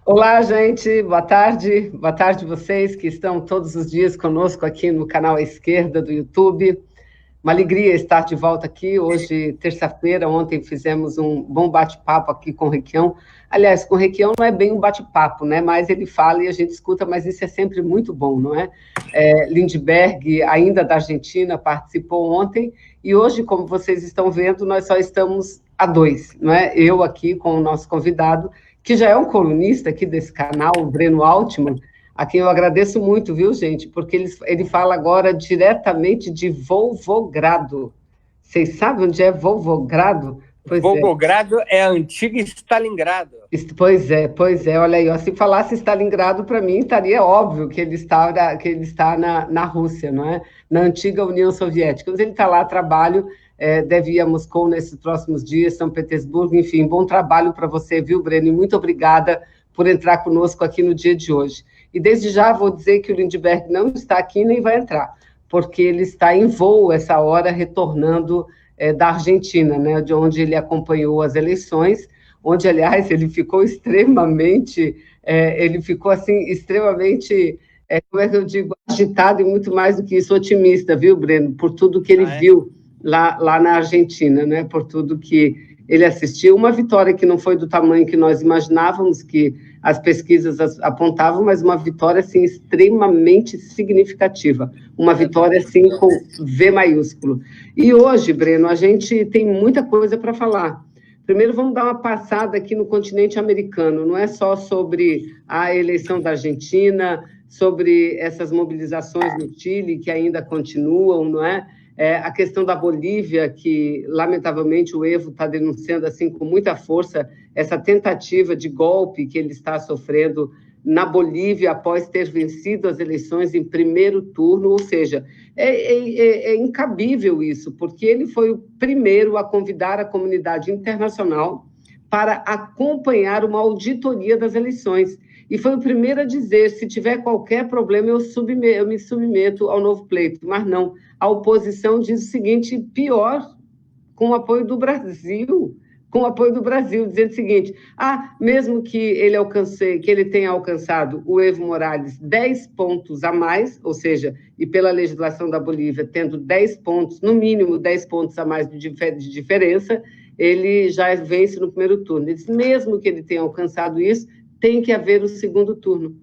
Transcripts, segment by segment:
Olá, gente, boa tarde. Boa tarde vocês que estão todos os dias conosco aqui no canal à esquerda do YouTube. Uma alegria estar de volta aqui. Hoje, terça-feira, ontem fizemos um bom bate-papo aqui com o Requião. Aliás, com o Requião não é bem um bate-papo, né? Mas ele fala e a gente escuta, mas isso é sempre muito bom, não é? Lindbergh, ainda da Argentina, participou ontem, e hoje, como vocês estão vendo, nós só estamos a dois, não é? Eu aqui com o nosso convidado, que já é um colunista aqui desse canal, o Breno Altman, a quem eu agradeço muito, viu, gente? Porque ele fala agora diretamente de Volgogrado. Vocês sabem onde é Volgogrado? Volgogrado é a antiga Stalingrado. Pois é, olha aí, ó, se falasse Stalingrado, para mim estaria óbvio que ele está na Rússia, não é? Na antiga União Soviética. Mas ele está lá a trabalho, deve ir a Moscou nesses próximos dias, São Petersburgo, enfim, bom trabalho para você, viu, Breno? E muito obrigada por entrar conosco aqui no dia de hoje. E desde já vou dizer que o Lindbergh não está aqui nem vai entrar, porque ele está em voo essa hora, retornando da Argentina, né, de onde ele acompanhou as eleições, onde, aliás, ele ficou extremamente, como é que eu digo, agitado e muito mais do que isso, otimista, viu, Breno, por tudo que ele viu lá na Argentina, né, por tudo que ele assistiu. Uma vitória que não foi do tamanho que nós imaginávamos, que as pesquisas apontavam, mas uma vitória, assim, extremamente significativa. Uma vitória, assim, com V maiúsculo. E hoje, Breno, a gente tem muita coisa para falar. Primeiro, vamos dar uma passada aqui no continente americano. Não é só sobre a eleição da Argentina, sobre essas mobilizações no Chile, que ainda continuam, não é? A questão da Bolívia, que, lamentavelmente, o Evo está denunciando assim com muita força essa tentativa de golpe que ele está sofrendo na Bolívia após ter vencido as eleições em primeiro turno, ou seja, é incabível isso, porque ele foi o primeiro a convidar a comunidade internacional para acompanhar uma auditoria das eleições. E foi o primeiro a dizer, se tiver qualquer problema, eu me submeto ao novo pleito. Mas não, a oposição diz o seguinte, pior, com o apoio do Brasil, dizendo o seguinte, mesmo que ele tenha alcançado o Evo Morales 10 pontos a mais, ou seja, e pela legislação da Bolívia, tendo 10 pontos, no mínimo 10 pontos a mais de diferença, ele já vence no primeiro turno. Ele diz, mesmo que ele tenha alcançado isso, tem que haver o segundo turno.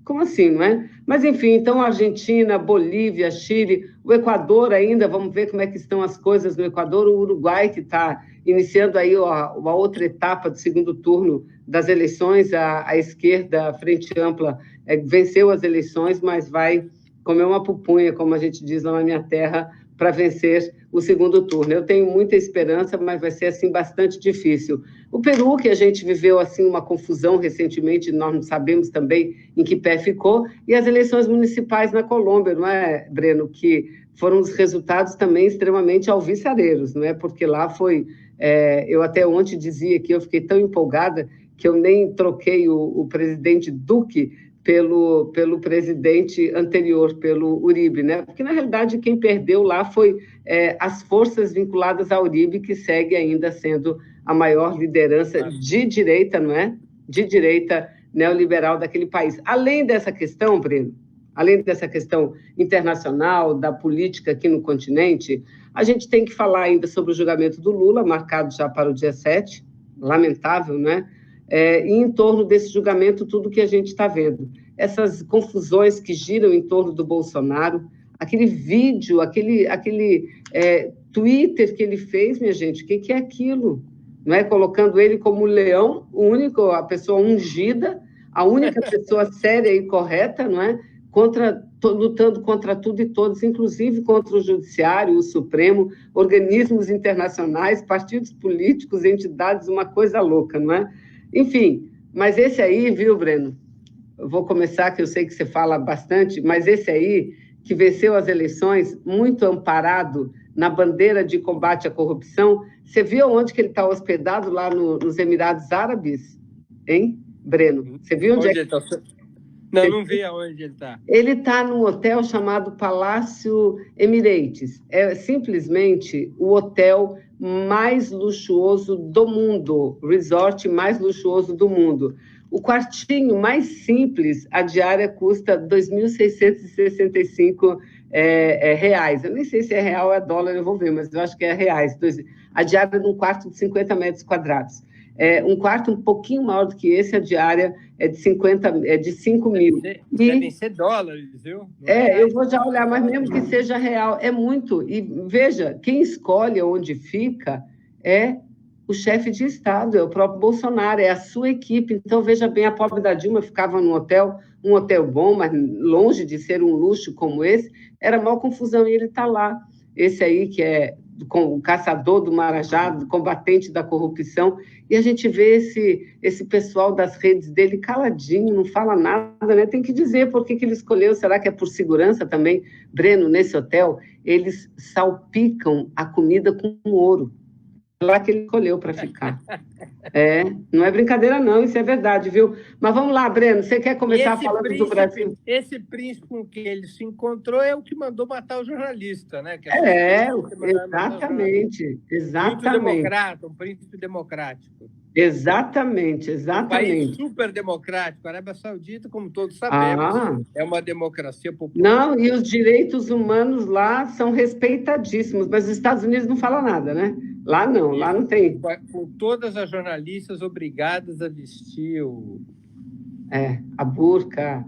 Como assim, não é? Mas, enfim, então, Argentina, Bolívia, Chile, o Equador ainda, vamos ver como é que estão as coisas no Equador, o Uruguai, que está iniciando aí uma outra etapa do segundo turno das eleições, a esquerda, a Frente Ampla, venceu as eleições, mas vai comer uma pupunha, como a gente diz lá na minha terra, para vencer o segundo turno. Eu tenho muita esperança, mas vai ser, assim, bastante difícil. O Peru, que a gente viveu, assim, uma confusão recentemente, nós não sabemos também em que pé ficou, e as eleições municipais na Colômbia, não é, Breno, que foram os resultados também extremamente alvissareiros, não é? Porque lá foi... eu até ontem dizia que eu fiquei tão empolgada que eu nem troquei o presidente Duque pelo presidente anterior, pelo Uribe, né? Porque, na realidade, quem perdeu lá foi as forças vinculadas ao Uribe, que segue ainda sendo a maior liderança de direita, não é? De direita neoliberal daquele país. Além dessa questão, Breno, além dessa questão internacional, da política aqui no continente, a gente tem que falar ainda sobre o julgamento do Lula, marcado já para o dia 7, lamentável, né? E em torno desse julgamento, tudo que a gente está vendo. Essas confusões que giram em torno do Bolsonaro, aquele vídeo, aquele Twitter que ele fez, minha gente, o que é aquilo? Não é? Colocando ele como leão, a pessoa ungida, a única pessoa séria e correta, não é? Lutando contra tudo e todos, inclusive contra o Judiciário, o Supremo, organismos internacionais, partidos políticos, entidades, uma coisa louca, não é? Enfim, mas esse aí, viu, Breno? Eu vou começar, que eu sei que você fala bastante, mas esse aí, que venceu as eleições, muito amparado na bandeira de combate à corrupção, você viu onde que ele está hospedado lá nos Emirados Árabes? Hein, Breno? Você viu onde é que... Ele tá? Não vi aonde ele está. Ele está num hotel chamado Palácio Emirates. É simplesmente o hotel mais luxuoso do mundo, resort mais luxuoso do mundo. O quartinho mais simples, a diária custa R$ 2.665 reais. Eu nem sei se é real ou é dólar, eu vou ver, mas eu acho que é reais. A diária de um quarto de 50 metros quadrados. Um quarto um pouquinho maior do que esse, a diária é de 5 mil. Devem ser dólares, viu? Eu vou já olhar, mas mesmo que seja real, é muito. E veja, quem escolhe onde fica é o chefe de Estado, é o próprio Bolsonaro, é a sua equipe. Então, veja bem, a pobre da Dilma ficava num hotel, um hotel bom, mas longe de ser um luxo como esse, era maior confusão, e ele está lá. Esse aí que é o caçador do Marajá, combatente da corrupção, e a gente vê esse pessoal das redes dele caladinho, não fala nada, né? Tem que dizer por que ele escolheu, será que é por segurança também? Breno, nesse hotel, eles salpicam a comida com ouro, lá que ele escolheu para ficar. Não é brincadeira não, isso é verdade, viu? Mas vamos lá, Breno, você quer começar falando do Brasil? Esse príncipe com quem ele se encontrou é o que mandou matar o jornalista, né? Exatamente. Muito democrata, um príncipe democrático. Exatamente. Um país super democrático. A Arábia Saudita, como todos sabemos, é uma democracia popular. Não, e os direitos humanos lá são respeitadíssimos, mas os Estados Unidos não falam nada, né? Lá não tem. Com todas as jornalistas obrigadas a vestir a burca.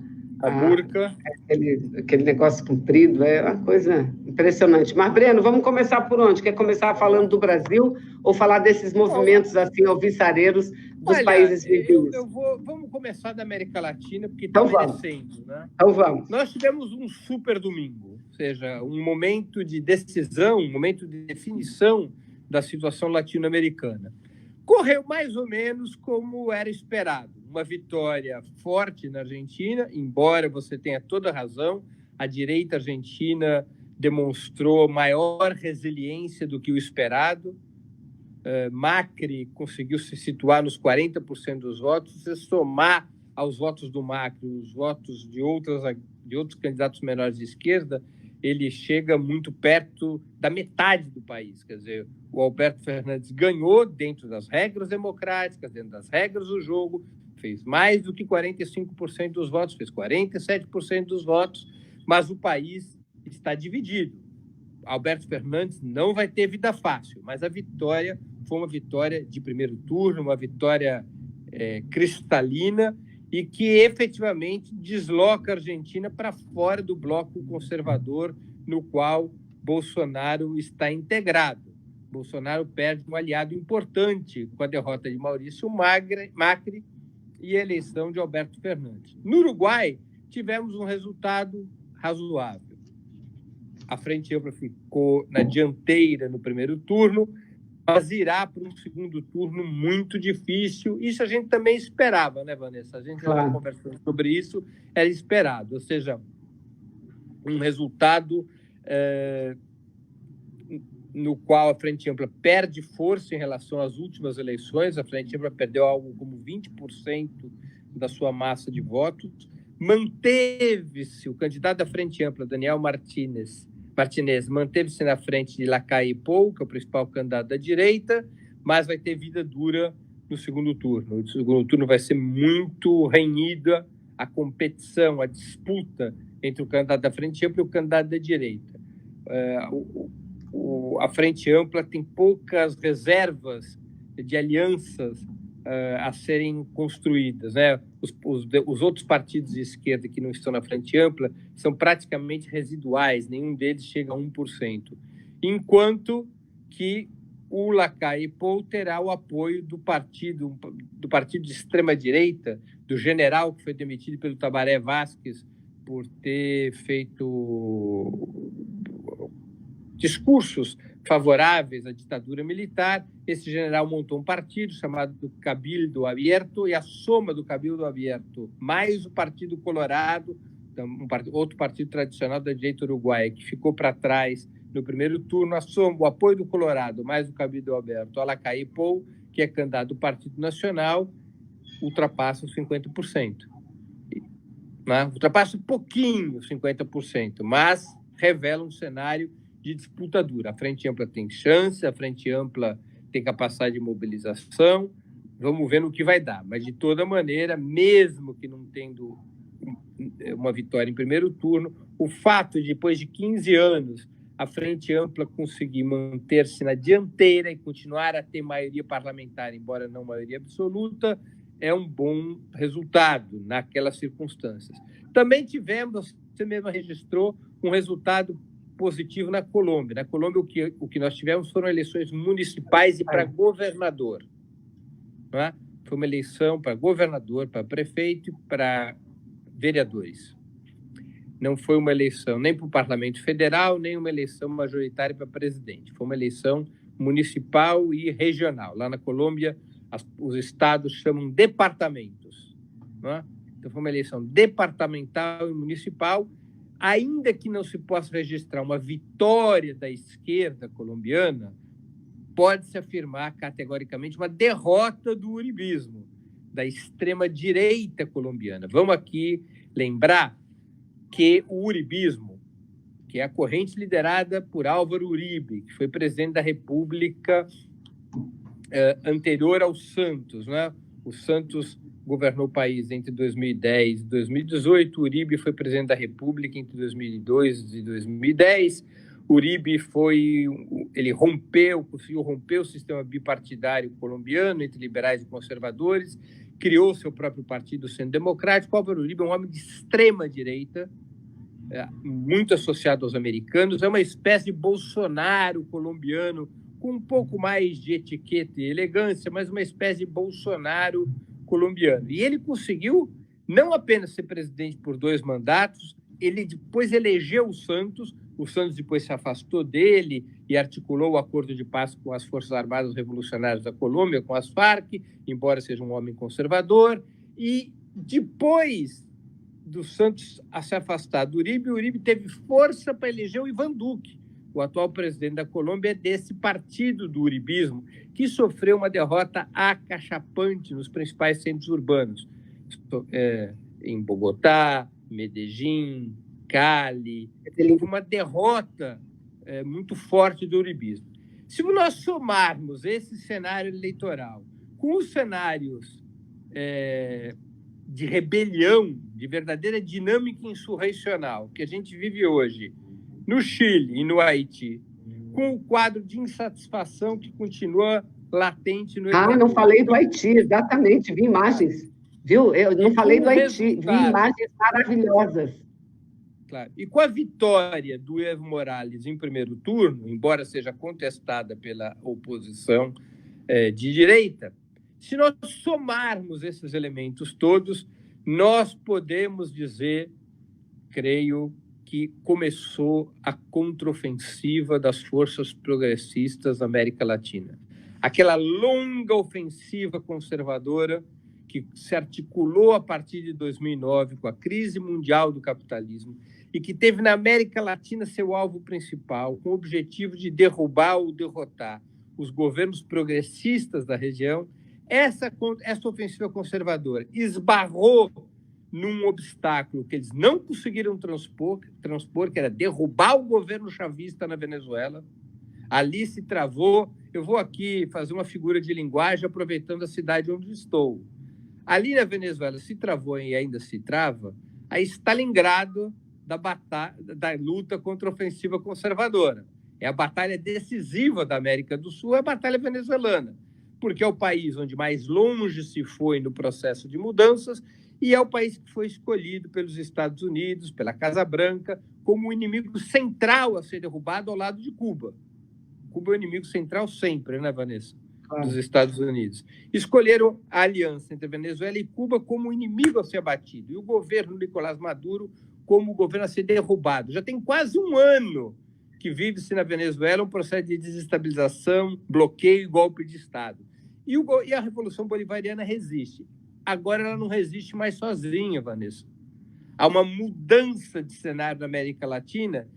Aquele negócio comprido, é uma coisa impressionante. Mas, Breno, vamos começar por onde? Quer começar falando do Brasil ou falar desses movimentos assim alvissareiros dos países vizinhos? Vamos começar da América Latina, porque está merecendo, né? Então vamos. Nós tivemos um super domingo, ou seja, um momento de decisão, um momento de definição da situação latino-americana. Correu mais ou menos como era esperado. Uma vitória forte na Argentina, embora você tenha toda a razão, a direita argentina demonstrou maior resiliência do que o esperado. Macri conseguiu se situar nos 40% dos votos. Se somar aos votos do Macri os votos de outros candidatos menores de esquerda, ele chega muito perto da metade do país. Quer dizer, o Alberto Fernandes ganhou dentro das regras democráticas, dentro das regras do jogo, fez mais do que 45% dos votos, fez 47% dos votos, mas o país está dividido. Alberto Fernandes não vai ter vida fácil, mas a vitória foi uma vitória de primeiro turno, uma vitória cristalina e que efetivamente desloca a Argentina para fora do bloco conservador no qual Bolsonaro está integrado. Bolsonaro perde um aliado importante com a derrota de Maurício Macri e a eleição de Alberto Fernandes. No Uruguai, tivemos um resultado razoável. A Frente Ampla ficou na dianteira no primeiro turno, mas irá para um segundo turno muito difícil. Isso a gente também esperava, né, Vanessa? A gente estava conversando sobre isso, era esperado. Ou seja, um resultado no qual a Frente Ampla perde força em relação às últimas eleições. A Frente Ampla perdeu algo como 20% da sua massa de votos. Manteve-se o candidato da Frente Ampla, Daniel Martinez, manteve-se na frente de Lacalle Pou, que é o principal candidato da direita, mas vai ter vida dura no segundo turno. O segundo turno vai ser muito renhida, a competição, a disputa entre o candidato da Frente Ampla e o candidato da direita. A Frente Ampla tem poucas reservas de alianças a serem construídas, né? Os outros partidos de esquerda que não estão na Frente Ampla são praticamente residuais, nenhum deles chega a 1%, enquanto que o Lacalle Pou terá o apoio do partido de extrema-direita, do general que foi demitido pelo Tabaré Vázquez por ter feito discursos favoráveis à ditadura militar. Esse general montou um partido chamado Cabildo Abierto, e a soma do Cabildo Abierto mais o Partido Colorado, outro partido tradicional da direita uruguaia, que ficou para trás no primeiro turno, a soma, o apoio do Colorado mais o Cabildo Abierto a Lacalle Pou, que é candidato do Partido Nacional, ultrapassa os 50%. Né? Ultrapassa um pouquinho os 50%, mas revela um cenário de disputa dura. A Frente Ampla tem chance, a Frente Ampla tem capacidade de mobilização, Vamos ver no que vai dar. Mas, de toda maneira, mesmo que não tendo uma vitória em primeiro turno, o fato de, depois de 15 anos, a Frente Ampla conseguir manter-se na dianteira e continuar a ter maioria parlamentar, embora não maioria absoluta, é um bom resultado naquelas circunstâncias. Também tivemos, você mesma registrou, um resultado positivo na Colômbia. Na Colômbia, o que nós tivemos foram eleições municipais e para governador. Não é? Foi uma eleição para governador, para prefeito e para vereadores. Não foi uma eleição nem para o Parlamento Federal, nem uma eleição majoritária para presidente. Foi uma eleição municipal e regional. Lá na Colômbia, os estados chamam departamentos. Não é? Então, foi uma eleição departamental e municipal, ainda que não se possa registrar uma vitória da esquerda colombiana, pode-se afirmar categoricamente uma derrota do uribismo, da extrema-direita colombiana. Vamos aqui lembrar que o uribismo, que é a corrente liderada por Álvaro Uribe, que foi presidente da República anterior ao Santos, né? O Santos governou o país entre 2010 e 2018, Uribe foi presidente da República entre 2002 e 2010. Uribe conseguiu romper o sistema bipartidário colombiano entre liberais e conservadores, criou seu próprio partido, o Centro Democrático. Álvaro Uribe é um homem de extrema direita, muito associado aos americanos, é uma espécie de Bolsonaro colombiano, com um pouco mais de etiqueta e elegância, mas uma espécie de Bolsonaro colombiano. E ele conseguiu não apenas ser presidente por 2 mandatos, ele depois elegeu o Santos depois se afastou dele e articulou o acordo de paz com as Forças Armadas Revolucionárias da Colômbia, com as Farc, embora seja um homem conservador, e depois do Santos a se afastar do Uribe, o Uribe teve força para eleger o Iván Duque. O atual presidente da Colômbia é desse partido do uribismo, que sofreu uma derrota acachapante nos principais centros urbanos, em Bogotá, Medellín, Cali. Houve uma derrota muito forte do uribismo. Se nós somarmos esse cenário eleitoral com os cenários de rebelião, de verdadeira dinâmica insurrecional que a gente vive hoje no Chile e no Haiti, com o quadro de insatisfação que continua latente no Equador. Não falei do Haiti, exatamente, vi imagens, viu? Eu não falei do Haiti, vi imagens maravilhosas. Claro. E com a vitória do Evo Morales em primeiro turno, embora seja contestada pela oposição de direita, se nós somarmos esses elementos todos, nós podemos dizer, creio, que começou a contraofensiva das forças progressistas da América Latina. Aquela longa ofensiva conservadora que se articulou a partir de 2009 com a crise mundial do capitalismo e que teve na América Latina seu alvo principal, com o objetivo de derrubar ou derrotar os governos progressistas da região. Essa ofensiva conservadora esbarrou num obstáculo que eles não conseguiram transpor, que era derrubar o governo chavista na Venezuela. Ali se travou. Eu vou aqui fazer uma figura de linguagem aproveitando a cidade onde estou. Ali na Venezuela se travou e ainda se trava a Stalingrado da luta contra a ofensiva conservadora. É a batalha decisiva da América do Sul, é a batalha venezuelana, porque é o país onde mais longe se foi no processo de mudanças e é o país que foi escolhido pelos Estados Unidos, pela Casa Branca, como o inimigo central a ser derrubado ao lado de Cuba. Cuba é o inimigo central sempre, né, Vanessa? Dos Estados Unidos. Escolheram a aliança entre Venezuela e Cuba como o inimigo a ser abatido, e o governo Nicolás Maduro como o governo a ser derrubado. Já tem quase um ano que vive-se na Venezuela um processo de desestabilização, bloqueio e golpe de Estado. E a Revolução Bolivariana resiste. Agora ela não resiste mais sozinha, Vanessa. Há uma mudança de cenário na América Latina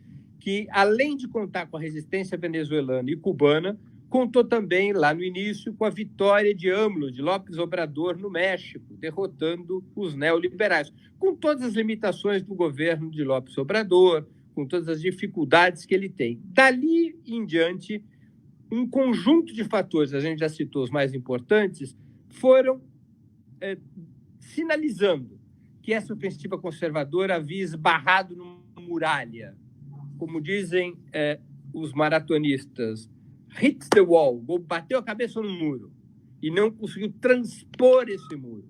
que, além de contar com a resistência venezuelana e cubana, contou também, lá no início, com a vitória de AMLO, de López Obrador, no México, derrotando os neoliberais, com todas as limitações do governo de López Obrador, com todas as dificuldades que ele tem. Dali em diante, um conjunto de fatores, a gente já citou os mais importantes, foram sinalizando que essa ofensiva conservadora havia esbarrado numa muralha. Como dizem os maratonistas, hit the wall, bateu a cabeça no muro e não conseguiu transpor esse muro.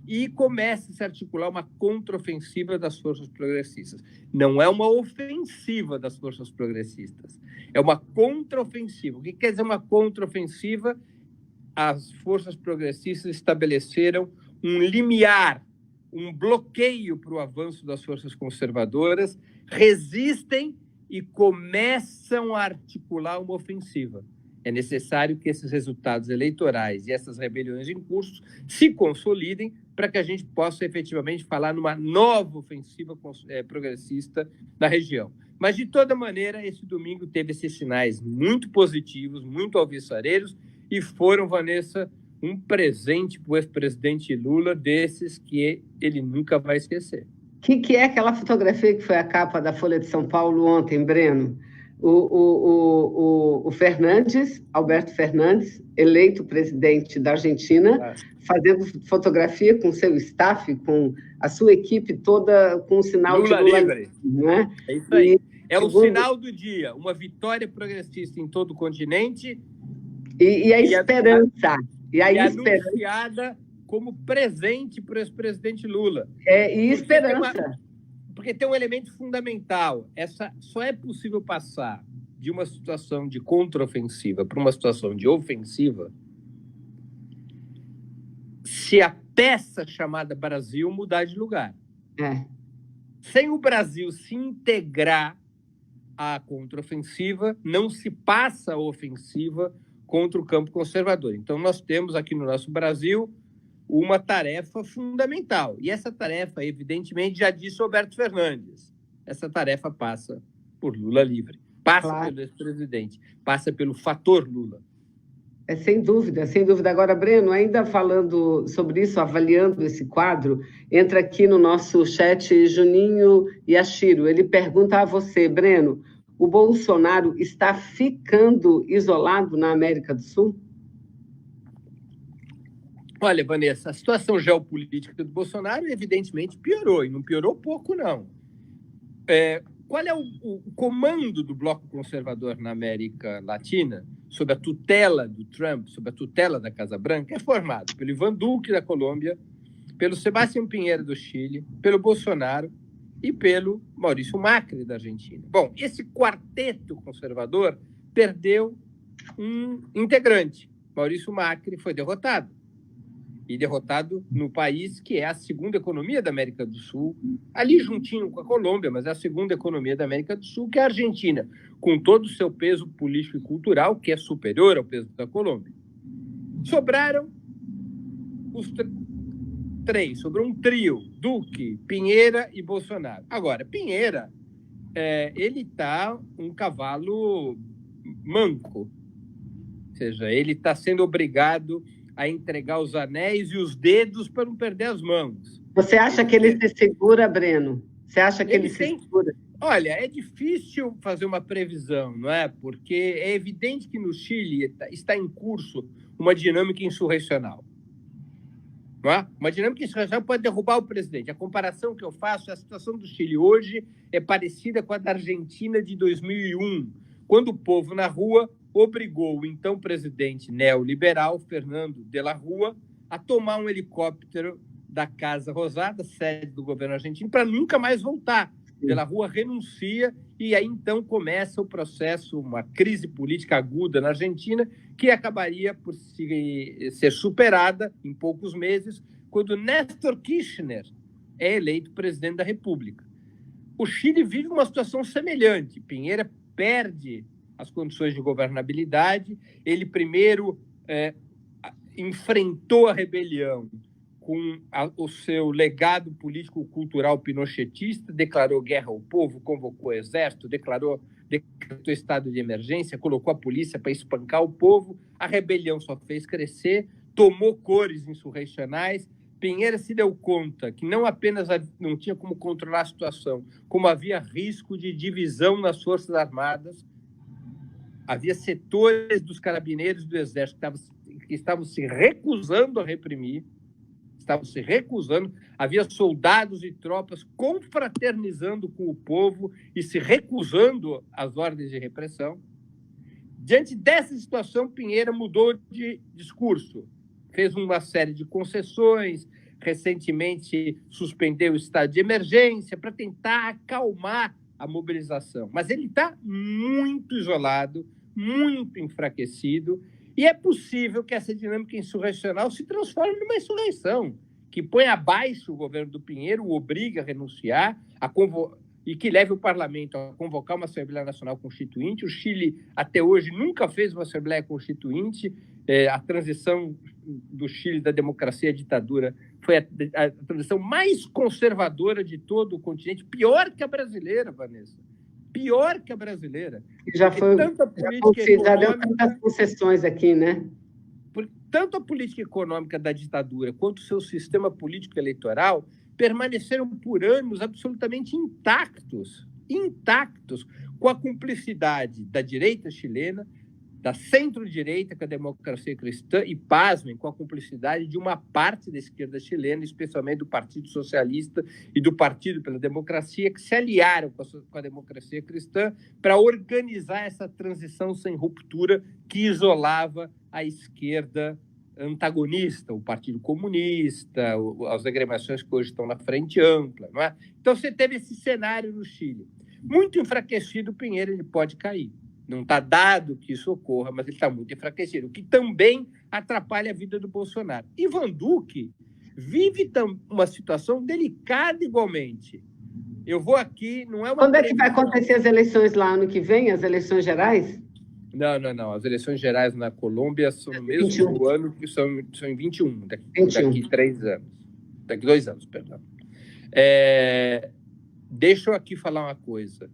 E começa a se articular uma contraofensiva das forças progressistas. Não é uma ofensiva das forças progressistas, é uma contraofensiva. O que quer dizer uma contraofensiva? As forças progressistas estabeleceram um limiar, um bloqueio para o avanço das forças conservadoras, resistem e começam a articular uma ofensiva. É necessário que esses resultados eleitorais e essas rebeliões em curso se consolidem para que a gente possa efetivamente falar numa nova ofensiva progressista na região. Mas, de toda maneira, esse domingo teve esses sinais muito positivos, muito alvissareiros, e foram, Vanessa, um presente para o ex-presidente Lula desses que ele nunca vai esquecer. O que é aquela fotografia que foi a capa da Folha de São Paulo ontem, Breno? O Fernandes, Alberto Fernandes, eleito presidente da Argentina, fazendo fotografia com seu staff, com a sua equipe toda, com o sinal Lula de Lula livre. Né? É isso aí. É o sinal do dia, uma vitória progressista em todo o continente. E a esperança. E anunciada como presente para o ex-presidente Lula. E esperança. Porque tem um elemento fundamental. Só é possível passar de uma situação de contraofensiva para uma situação de ofensiva se a peça chamada Brasil mudar de lugar. Sem o Brasil se integrar à contraofensiva, não se passa a ofensiva contra o campo conservador. Então, nós temos aqui no nosso Brasil uma tarefa fundamental. E essa tarefa, evidentemente, já disse Alberto Fernandes. Essa tarefa passa por Lula livre, passa pelo ex-presidente, passa pelo fator Lula. Sem dúvida, sem dúvida. Agora, Breno, ainda falando sobre isso, avaliando esse quadro, entra aqui no nosso chat Juninho Yashiro. Ele pergunta a você, Breno, o Bolsonaro está ficando isolado na América do Sul? Olha, Vanessa, a situação geopolítica do Bolsonaro, evidentemente, piorou, e não piorou pouco, não. Qual é o comando do bloco conservador na América Latina, sob a tutela do Trump, sob a tutela da Casa Branca? É formado pelo Ivan Duque, da Colômbia, pelo Sebastião Pinheira, do Chile, pelo Bolsonaro e pelo Maurício Macri, da Argentina. Bom, esse quarteto conservador perdeu um integrante. Maurício Macri foi derrotado. E derrotado no país que é a segunda economia da América do Sul, ali juntinho com a Colômbia, mas é a segunda economia da América do Sul, que é a Argentina, com todo o seu peso político e cultural, que é superior ao peso da Colômbia. Sobraram os três, sobrou um trio, Duque, Pinheira e Bolsonaro. Agora, Pinheira, ele está um cavalo manco, ou seja, ele está sendo obrigado a entregar os anéis e os dedos para não perder as mãos. Você acha que ele se segura, Breno? Você acha que ele se segura? Olha, é difícil fazer uma previsão, não é? Porque é evidente que no Chile está em curso uma dinâmica insurrecional. Não é? Uma dinâmica insurrecional pode derrubar o presidente. A comparação que eu faço, a situação do Chile hoje é parecida com a da Argentina de 2001, quando o povo na rua obrigou o então presidente neoliberal, Fernando de la Rúa, a tomar um helicóptero da Casa Rosada, sede do governo argentino, para nunca mais voltar. De la Rúa renuncia e aí então começa o processo, uma crise política aguda na Argentina, que acabaria por ser superada em poucos meses, quando Néstor Kirchner é eleito presidente da República. O Chile vive uma situação semelhante. Pinheira perde as condições de governabilidade. Ele primeiro enfrentou a rebelião com o seu legado político-cultural pinochetista, declarou guerra ao povo, convocou o exército, decretou estado de emergência, colocou a polícia para espancar o povo. A rebelião só fez crescer, tomou cores insurrecionais. Pinheira se deu conta que não apenas não tinha como controlar a situação, como havia risco de divisão nas Forças Armadas. Havia setores dos carabineiros do Exército que estavam que estavam se recusando a reprimir, estavam se recusando. Havia soldados e tropas confraternizando com o povo e se recusando às ordens de repressão. Diante dessa situação, Pinheira mudou de discurso, fez uma série de concessões, recentemente suspendeu o estado de emergência para tentar acalmar a mobilização. Mas ele está muito isolado, muito enfraquecido, e é possível que essa dinâmica insurrecional se transforme numa insurreição, que põe abaixo o governo do Pinheiro, o obriga a renunciar, e que leve o parlamento a convocar uma Assembleia Nacional Constituinte. O Chile, até hoje, nunca fez uma Assembleia Constituinte. A transição do Chile da democracia à ditadura foi a transição mais conservadora de todo o continente, pior que a brasileira, Vanessa. Pior que a brasileira. Já foi, já deu tantas concessões aqui, né? Tanto a política econômica da ditadura quanto o seu sistema político eleitoral permaneceram por anos absolutamente intactos, com a cumplicidade da direita chilena, da centro-direita com a democracia cristã e, pasmem, com a cumplicidade de uma parte da esquerda chilena, especialmente do Partido Socialista e do Partido pela Democracia, que se aliaram com a democracia cristã para organizar essa transição sem ruptura que isolava a esquerda antagonista, o Partido Comunista, as agremiações que hoje estão na Frente Ampla. Não é? Então, você teve esse cenário no Chile. Muito enfraquecido, o Pinheiro ele pode cair. Não está dado que isso ocorra, mas ele está muito enfraquecido, o que também atrapalha a vida do Bolsonaro. Ivan Duque vive uma situação delicada igualmente. Eu vou aqui, não é uma... Quando é que vai acontecer as eleições lá ano que vem, as eleições gerais? Não. As eleições gerais na Colômbia são no mesmo 21. Ano que são em 21, daqui 3 anos. Daqui 2 anos, perdão. Deixa eu aqui falar uma coisa.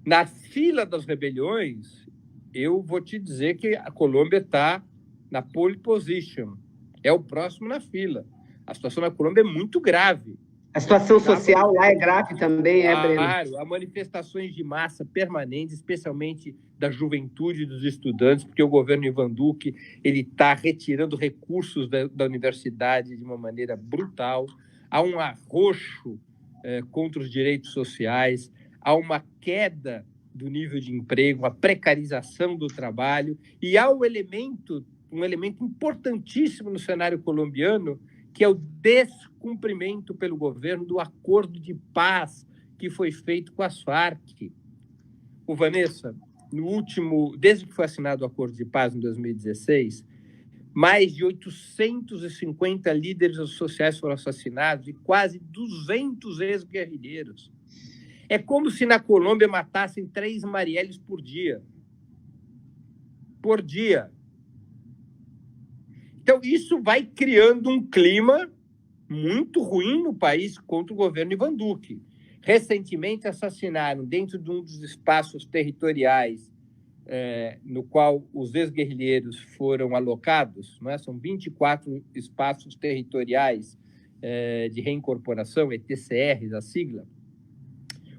Na fila das rebeliões, eu vou te dizer que a Colômbia está na pole position. É o próximo na fila. A situação na Colômbia é muito grave. A situação social lá é grave também, Breno? Claro, há manifestações de massa permanentes, especialmente da juventude e dos estudantes, porque o governo Ivan Duque está retirando recursos da universidade de uma maneira brutal. Há um arroxo contra os direitos sociais, há uma queda do nível de emprego, a precarização do trabalho, e há um elemento importantíssimo no cenário colombiano, que é o descumprimento pelo governo do acordo de paz que foi feito com as Farc. Vanessa, desde que foi assinado o acordo de paz em 2016, mais de 850 líderes sociais foram assassinados e quase 200 ex-guerrilheiros. É como se na Colômbia matassem 3 Marielles por dia. Por dia. Então, isso vai criando um clima muito ruim no país contra o governo Ivan Duque. Recentemente, assassinaram, dentro de um dos espaços territoriais no qual os ex-guerrilheiros foram alocados, não é? São 24 espaços territoriais de reincorporação, ETCRs, a sigla.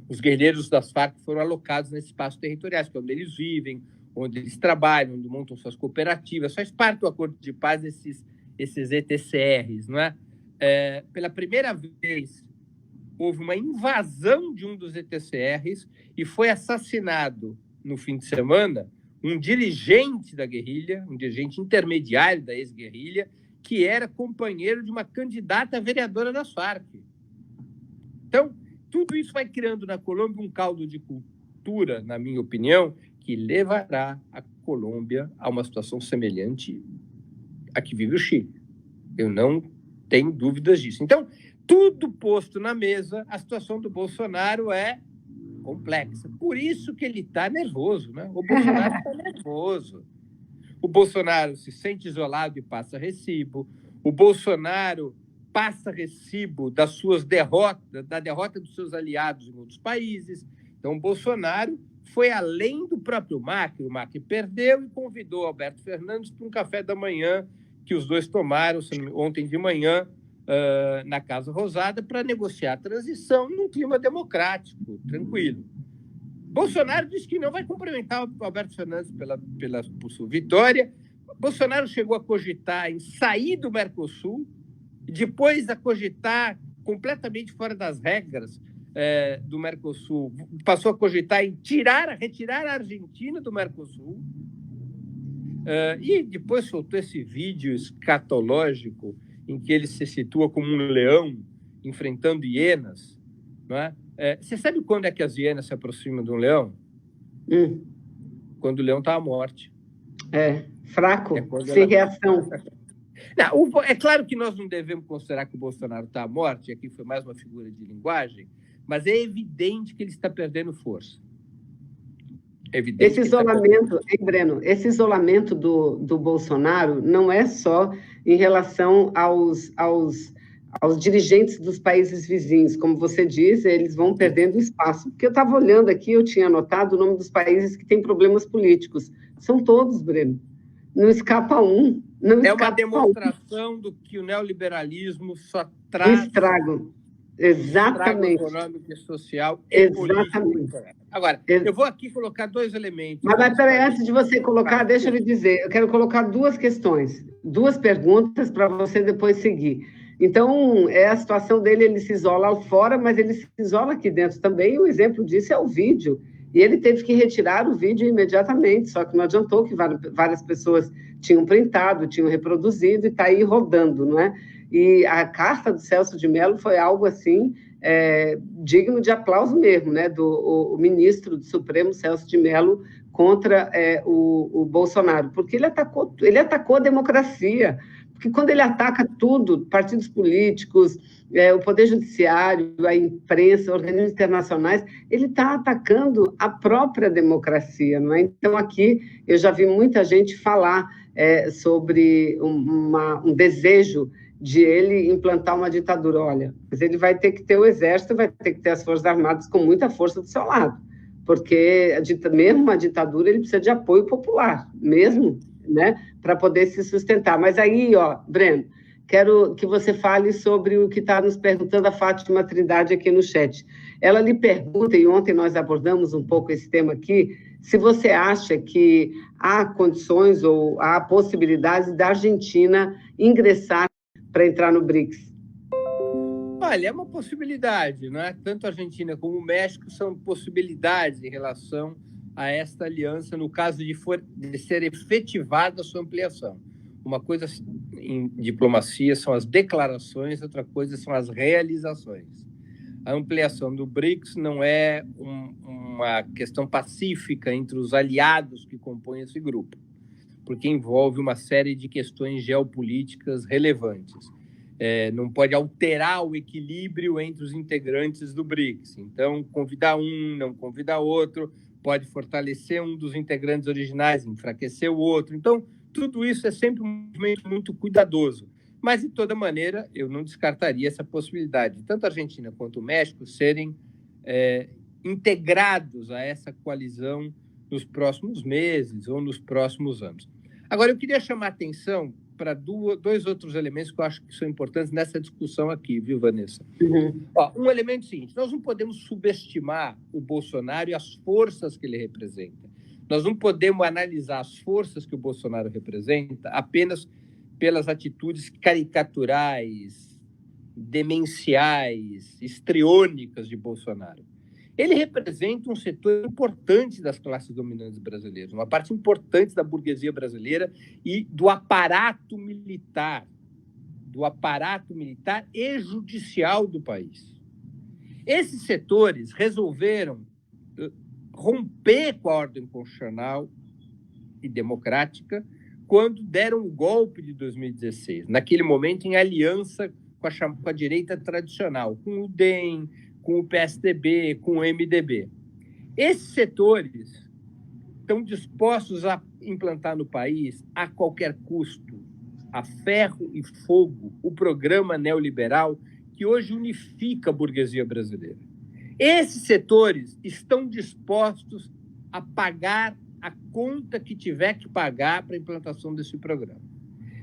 Os guerrilheiros das Farc foram alocados nesses espaços territoriais, que é onde eles vivem, onde eles trabalham, onde montam suas cooperativas. Faz parte do acordo de paz esses ETCRs, não é? Pela primeira vez, houve uma invasão de um dos ETCRs e foi assassinado, no fim de semana, um dirigente da guerrilha, um dirigente intermediário da ex-guerrilha, que era companheiro de uma candidata a vereadora das Farc. Então, tudo isso vai criando na Colômbia um caldo de cultura, na minha opinião, que levará a Colômbia a uma situação semelhante à que vive o Chile. Eu não tenho dúvidas disso. Então, tudo posto na mesa, a situação do Bolsonaro é complexa. Por isso que ele está nervoso, né? O Bolsonaro está nervoso. O Bolsonaro se sente isolado e passa recibo. O Bolsonaro passa recibo das suas derrotas, da derrota dos seus aliados em outros países. Então, o Bolsonaro foi além do próprio Macri. O Macri perdeu e convidou Alberto Fernandes para um café da manhã que os dois tomaram ontem de manhã na Casa Rosada para negociar a transição num clima democrático, tranquilo. Bolsonaro disse que não vai cumprimentar o Alberto Fernandes por sua vitória, Bolsonaro chegou a cogitar em sair do Mercosul, depois a cogitar completamente fora das regras do Mercosul, passou a cogitar em retirar a Argentina do Mercosul, e depois soltou esse vídeo escatológico em que ele se situa como um leão enfrentando hienas. Não é? Você sabe quando é que as hienas se aproximam de um leão? Quando o leão está à morte. Fraco, sem reação. Não, é claro que nós não devemos considerar que o Bolsonaro está à morte, aqui foi mais uma figura de linguagem, mas é evidente que ele está perdendo força. Esse isolamento, Breno, esse isolamento do Bolsonaro não é só em relação aos dirigentes dos países vizinhos. Como você diz, eles vão perdendo espaço. Porque eu estava olhando aqui, eu tinha anotado o nome dos países que têm problemas políticos. São todos, Breno. Não escapa um. É uma demonstração do que o neoliberalismo só traz... Estrago. Exatamente. Estrago econômico e social e político. Agora, eu vou aqui colocar 2 elementos. Mas peraí, antes de você colocar, deixa eu lhe dizer, eu quero colocar 2 questões, 2 perguntas para você depois seguir. Então, a situação dele, ele se isola lá fora, mas ele se isola aqui dentro também, e o exemplo disso é o vídeo. E ele teve que retirar o vídeo imediatamente, só que não adiantou, que várias pessoas tinham printado, tinham reproduzido e está aí rodando, não é? E a carta do Celso de Mello foi algo assim, digno de aplauso mesmo, né? O ministro do Supremo, Celso de Mello, contra o Bolsonaro, porque ele atacou a democracia. Porque quando ele ataca tudo, partidos políticos, o Poder Judiciário, a imprensa, organismos internacionais, ele está atacando a própria democracia, não é? Então, aqui, eu já vi muita gente falar sobre um desejo de ele implantar uma ditadura. Olha, mas ele vai ter que ter o exército, vai ter que ter as Forças Armadas com muita força do seu lado, porque mesmo uma ditadura, ele precisa de apoio popular, mesmo, né, para poder se sustentar. Mas aí, Breno, quero que você fale sobre o que está nos perguntando a Fátima Trindade aqui no chat. Ela lhe pergunta, e ontem nós abordamos um pouco esse tema aqui, se você acha que há condições ou há possibilidades da Argentina ingressar para entrar no BRICS. Olha, é uma possibilidade, não é? Tanto a Argentina como o México são possibilidades em relação a esta aliança, no caso de ser efetivada a sua ampliação. Uma coisa em diplomacia são as declarações, outra coisa são as realizações. A ampliação do BRICS não é uma questão pacífica entre os aliados que compõem esse grupo, porque envolve uma série de questões geopolíticas relevantes. Não pode alterar o equilíbrio entre os integrantes do BRICS. Então, convidar um, não convidar outro, pode fortalecer um dos integrantes originais, enfraquecer o outro. Então, tudo isso é sempre um movimento muito cuidadoso. Mas, de toda maneira, eu não descartaria essa possibilidade de tanto a Argentina quanto o México serem integrados a essa coalizão nos próximos meses ou nos próximos anos. Agora, eu queria chamar a atenção para 2 outros elementos que eu acho que são importantes nessa discussão aqui, viu, Vanessa? Uhum. Um elemento seguinte: nós não podemos subestimar o Bolsonaro e as forças que ele representa. Nós não podemos analisar as forças que o Bolsonaro representa apenas pelas atitudes caricaturais, demenciais, histriônicas de Bolsonaro. Ele representa um setor importante das classes dominantes brasileiras, uma parte importante da burguesia brasileira e do aparato militar e judicial do país. Esses setores resolveram romper com a ordem constitucional e democrática quando deram o golpe de 2016, naquele momento em aliança com a direita tradicional, com o DEM, com o PSDB, com o MDB. Esses setores estão dispostos a implantar no país, a qualquer custo, a ferro e fogo, o programa neoliberal que hoje unifica a burguesia brasileira. Esses setores estão dispostos a pagar a conta que tiver que pagar para a implantação desse programa.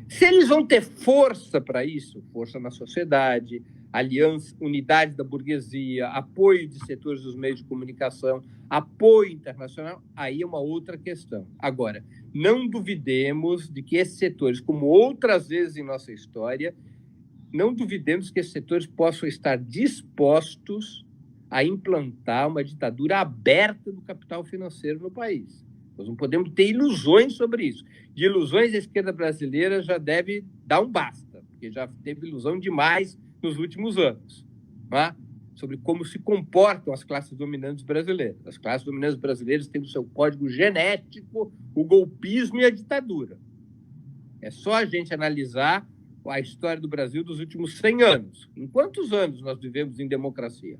Se eles vão ter força para isso, força na sociedade, aliança, unidade da burguesia, apoio de setores dos meios de comunicação, apoio internacional, aí é uma outra questão. Agora, não duvidemos de que esses setores, como outras vezes em nossa história, não duvidemos que esses setores possam estar dispostos a implantar uma ditadura aberta do capital financeiro no país. Nós não podemos ter ilusões sobre isso. De ilusões, a esquerda brasileira já deve dar um basta, porque já teve ilusão demais nos últimos anos, tá? Sobre como se comportam as classes dominantes brasileiras. As classes dominantes brasileiras têm no seu código genético o golpismo e a ditadura. É só a gente analisar a história do Brasil dos últimos 100 anos. Em quantos anos nós vivemos em democracia?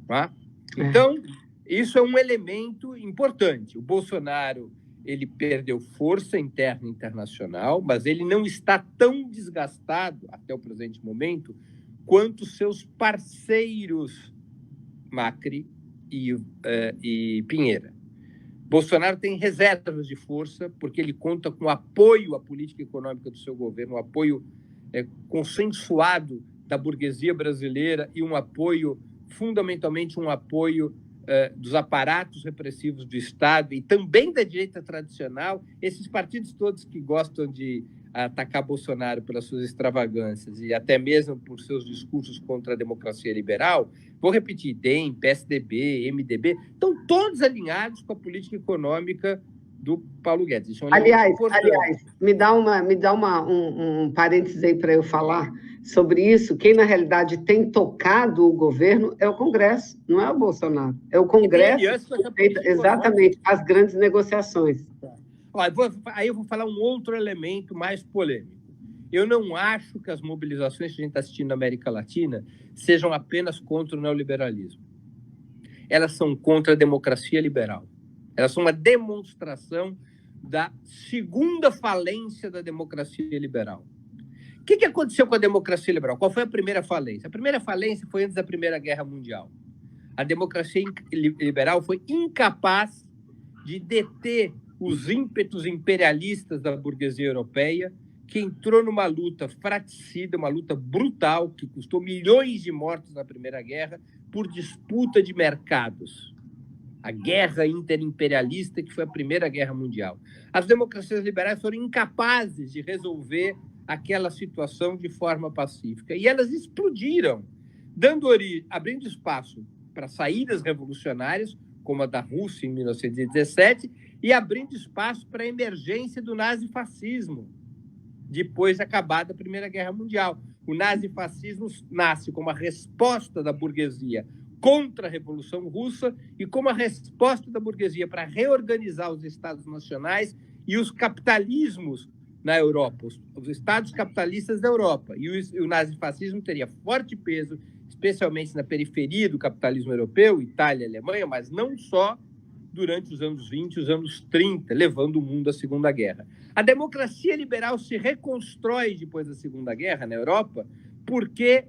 Tá? Então, isso é um elemento importante. O Bolsonaro, ele perdeu força interna e internacional, mas ele não está tão desgastado, até o presente momento, quanto seus parceiros Macri e Pinheira. Bolsonaro tem reservas de força, porque ele conta com apoio à política econômica do seu governo, um apoio consensuado da burguesia brasileira e um apoio, fundamentalmente, um apoio dos aparatos repressivos do Estado e também da direita tradicional. Esses partidos todos que gostam de atacar Bolsonaro pelas suas extravagâncias e até mesmo por seus discursos contra a democracia liberal, vou repetir, DEM, PSDB, MDB, estão todos alinhados com a política econômica do Paulo Guedes. Isso é um aliás, me dá um parênteses aí para eu falar sobre isso. Quem, na realidade, tem tocado o governo é o Congresso, não é o Bolsonaro. É o Congresso que feita exatamente as grandes negociações. Aí eu vou falar um outro elemento mais polêmico. Eu não acho que as mobilizações que a gente está assistindo na América Latina sejam apenas contra o neoliberalismo. Elas são contra a democracia liberal. Elas são uma demonstração da segunda falência da democracia liberal. O que aconteceu com a democracia liberal? Qual foi a primeira falência? A primeira falência foi antes da Primeira Guerra Mundial. A democracia liberal foi incapaz de deter os ímpetos imperialistas da burguesia europeia, que entrou numa luta fratricida, uma luta brutal, que custou milhões de mortos na Primeira Guerra, por disputa de mercados. A guerra interimperialista, que foi a Primeira Guerra Mundial. As democracias liberais foram incapazes de resolver aquela situação de forma pacífica. E elas explodiram, abrindo espaço para saídas revolucionárias, como a da Rússia em 1917, e abrindo espaço para a emergência do nazifascismo, depois de acabada a Primeira Guerra Mundial. O nazifascismo nasce como a resposta da burguesia contra a Revolução Russa e como a resposta da burguesia para reorganizar os estados nacionais e os capitalismos na Europa, os estados capitalistas da Europa. E o nazifascismo teria forte peso, especialmente na periferia do capitalismo europeu, Itália e Alemanha, mas não só, durante os anos 20 e os anos 30, levando o mundo à Segunda Guerra. A democracia liberal se reconstrói depois da Segunda Guerra na Europa porque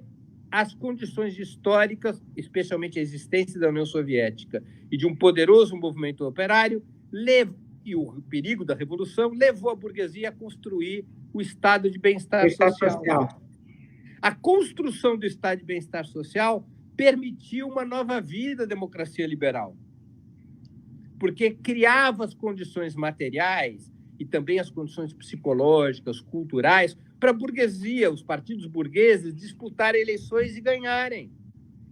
as condições históricas, especialmente a existência da União Soviética e de um poderoso movimento operário, e o perigo da Revolução, levou a burguesia a construir o estado de bem-estar social. A construção do estado de bem-estar social permitiu uma nova vida à democracia liberal, porque criava as condições materiais e também as condições psicológicas, culturais, para a burguesia, os partidos burgueses, disputarem eleições e ganharem,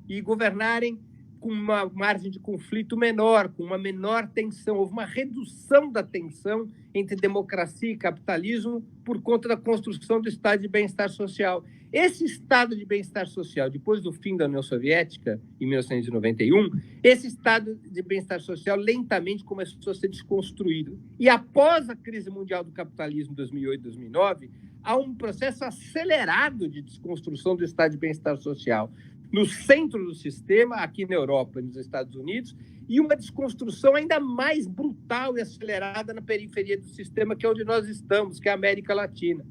e governarem com uma margem de conflito menor, com uma menor tensão. Houve uma redução da tensão entre democracia e capitalismo por conta da construção do estado de bem-estar social. Esse estado de bem-estar social, depois do fim da União Soviética, em 1991, esse estado de bem-estar social lentamente começou a ser desconstruído. E após a crise mundial do capitalismo, 2008, 2009, há um processo acelerado de desconstrução do estado de bem-estar social no centro do sistema, aqui na Europa e nos Estados Unidos, e uma desconstrução ainda mais brutal e acelerada na periferia do sistema, que é onde nós estamos, que é a América Latina.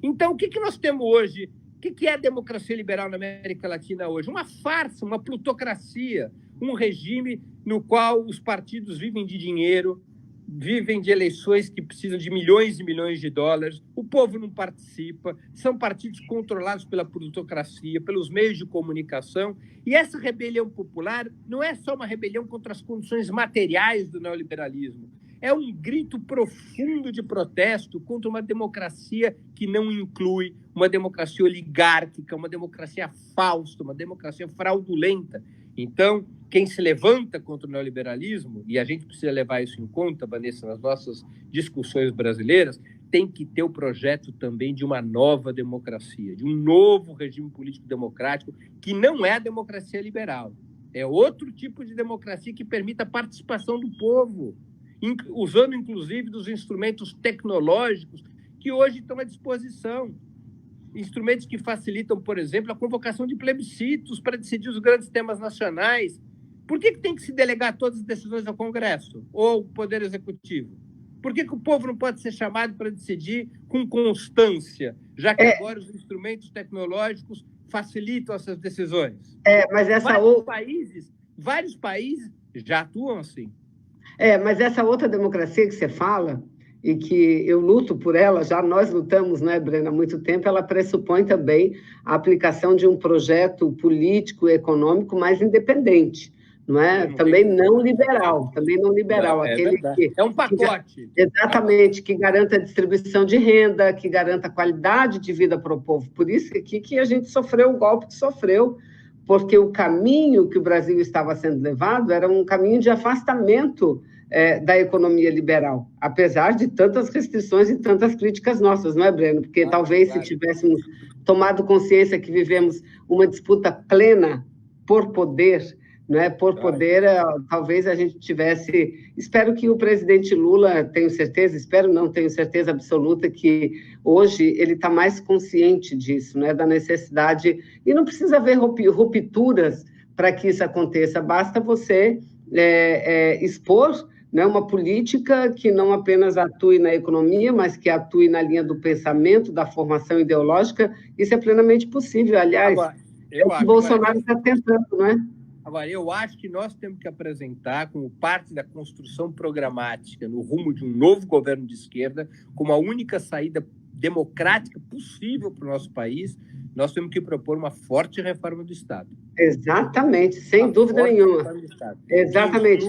Então, o que nós temos hoje? O que é a democracia liberal na América Latina hoje? Uma farsa, uma plutocracia, um regime no qual os partidos vivem de dinheiro, vivem de eleições que precisam de milhões e milhões de dólares, o povo não participa, são partidos controlados pela plutocracia, pelos meios de comunicação, e essa rebelião popular não é só uma rebelião contra as condições materiais do neoliberalismo, é um grito profundo de protesto contra uma democracia que não inclui, uma democracia oligárquica, uma democracia falsa, uma democracia fraudulenta. Então, quem se levanta contra o neoliberalismo, e a gente precisa levar isso em conta, Vanessa, nas nossas discussões brasileiras, tem que ter o projeto também de uma nova democracia, de um novo regime político democrático, que não é a democracia liberal. É outro tipo de democracia que permita a participação do povo, usando, inclusive, dos instrumentos tecnológicos que hoje estão à disposição. Instrumentos que facilitam, por exemplo, a convocação de plebiscitos para decidir os grandes temas nacionais. Por que tem que se delegar todas as decisões ao Congresso ou ao Poder Executivo? Por que o povo não pode ser chamado para decidir com constância, já que agora os instrumentos tecnológicos facilitam essas decisões? Mas vários países já atuam assim. Mas essa outra democracia que você fala, e que eu luto por ela, já nós lutamos, né, Breno, há muito tempo, ela pressupõe também a aplicação de um projeto político e econômico mais independente, não é? Também não liberal. Aquele que, é um pacote. Exatamente, que garanta a distribuição de renda, que garanta a qualidade de vida para o povo. Por isso aqui que a gente sofreu o golpe que sofreu, porque o caminho que o Brasil estava sendo levado era um caminho de afastamento da economia liberal, apesar de tantas restrições e tantas críticas nossas, não é, Breno? Porque talvez se tivéssemos tomado consciência que vivemos uma disputa plena por poder, não é? Por poder, talvez a gente tivesse... Espero que o presidente Lula, tenho certeza absoluta que hoje ele está mais consciente disso, né? Da necessidade, e não precisa haver rupturas para que isso aconteça, basta você expor, né, uma política que não apenas atue na economia, mas que atue na linha do pensamento, da formação ideológica. Isso é plenamente possível. Aliás, o que Bolsonaro está tentando, não é? Agora, eu acho que nós temos que apresentar, como parte da construção programática no rumo de um novo governo de esquerda, como a única saída democrática possível para o nosso país, nós temos que propor uma forte reforma do Estado. Exatamente, sem dúvida nenhuma. Exatamente.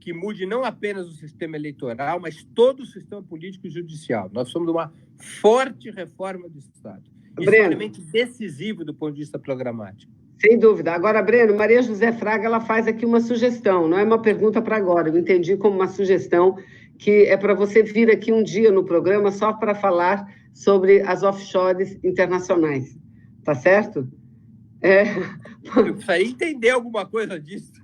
Que mude não apenas o sistema eleitoral, mas todo o sistema político e judicial. Nós somos uma forte reforma do Estado. Isso é um elemento decisivo do ponto de vista programático. Sem dúvida. Agora, Breno, Maria José Fraga, ela faz aqui uma sugestão, não é uma pergunta para agora, eu entendi como uma sugestão que é para você vir aqui um dia no programa só para falar sobre as offshores internacionais, tá certo? Eu precisaria entender alguma coisa disso.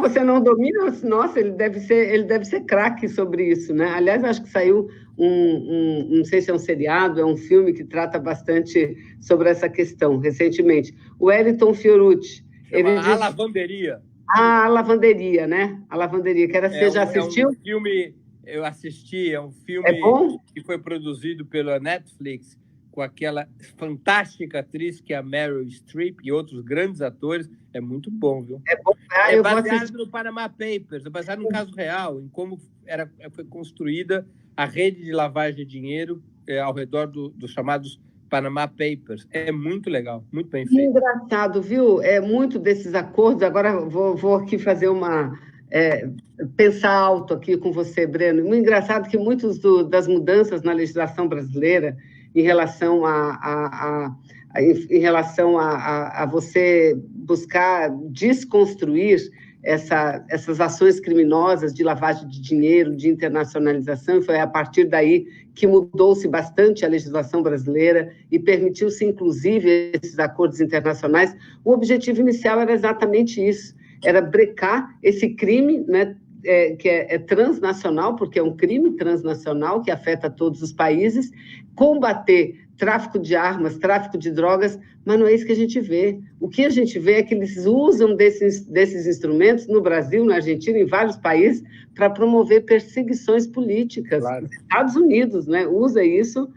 Você não domina? Nossa, ele deve ser craque sobre isso, né? Aliás, acho que saiu não sei se é um seriado, é um filme que trata bastante sobre essa questão, recentemente. O Wellington Fiorucci. Ele diz... A Lavanderia. A Lavanderia, né? A Lavanderia, que você já assistiu? É um filme, eu assisti, é um filme que foi produzido pela Netflix, com aquela fantástica atriz que é a Meryl Streep e outros grandes atores. É muito bom, viu? É bom. É baseado no Panama Papers, é baseado num caso real, em como foi construída a rede de lavagem de dinheiro ao redor dos chamados Panama Papers. É muito legal, muito bem feito. Engraçado, viu? Muito desses acordos. Agora vou aqui fazer pensar alto aqui com você, Breno. Muito engraçado que muitas das mudanças na legislação brasileira em relação a você buscar desconstruir essas ações criminosas de lavagem de dinheiro, de internacionalização, foi a partir daí que mudou-se bastante a legislação brasileira e permitiu-se, inclusive, esses acordos internacionais. O objetivo inicial era exatamente isso, era brecar esse crime, né, que é transnacional, porque é um crime transnacional que afeta todos os países, combater tráfico de armas, tráfico de drogas, mas não é isso que a gente vê. O que a gente vê é que eles usam desses instrumentos no Brasil, na Argentina, em vários países, para promover perseguições políticas. Claro. Os Estados Unidos, né, usa isso.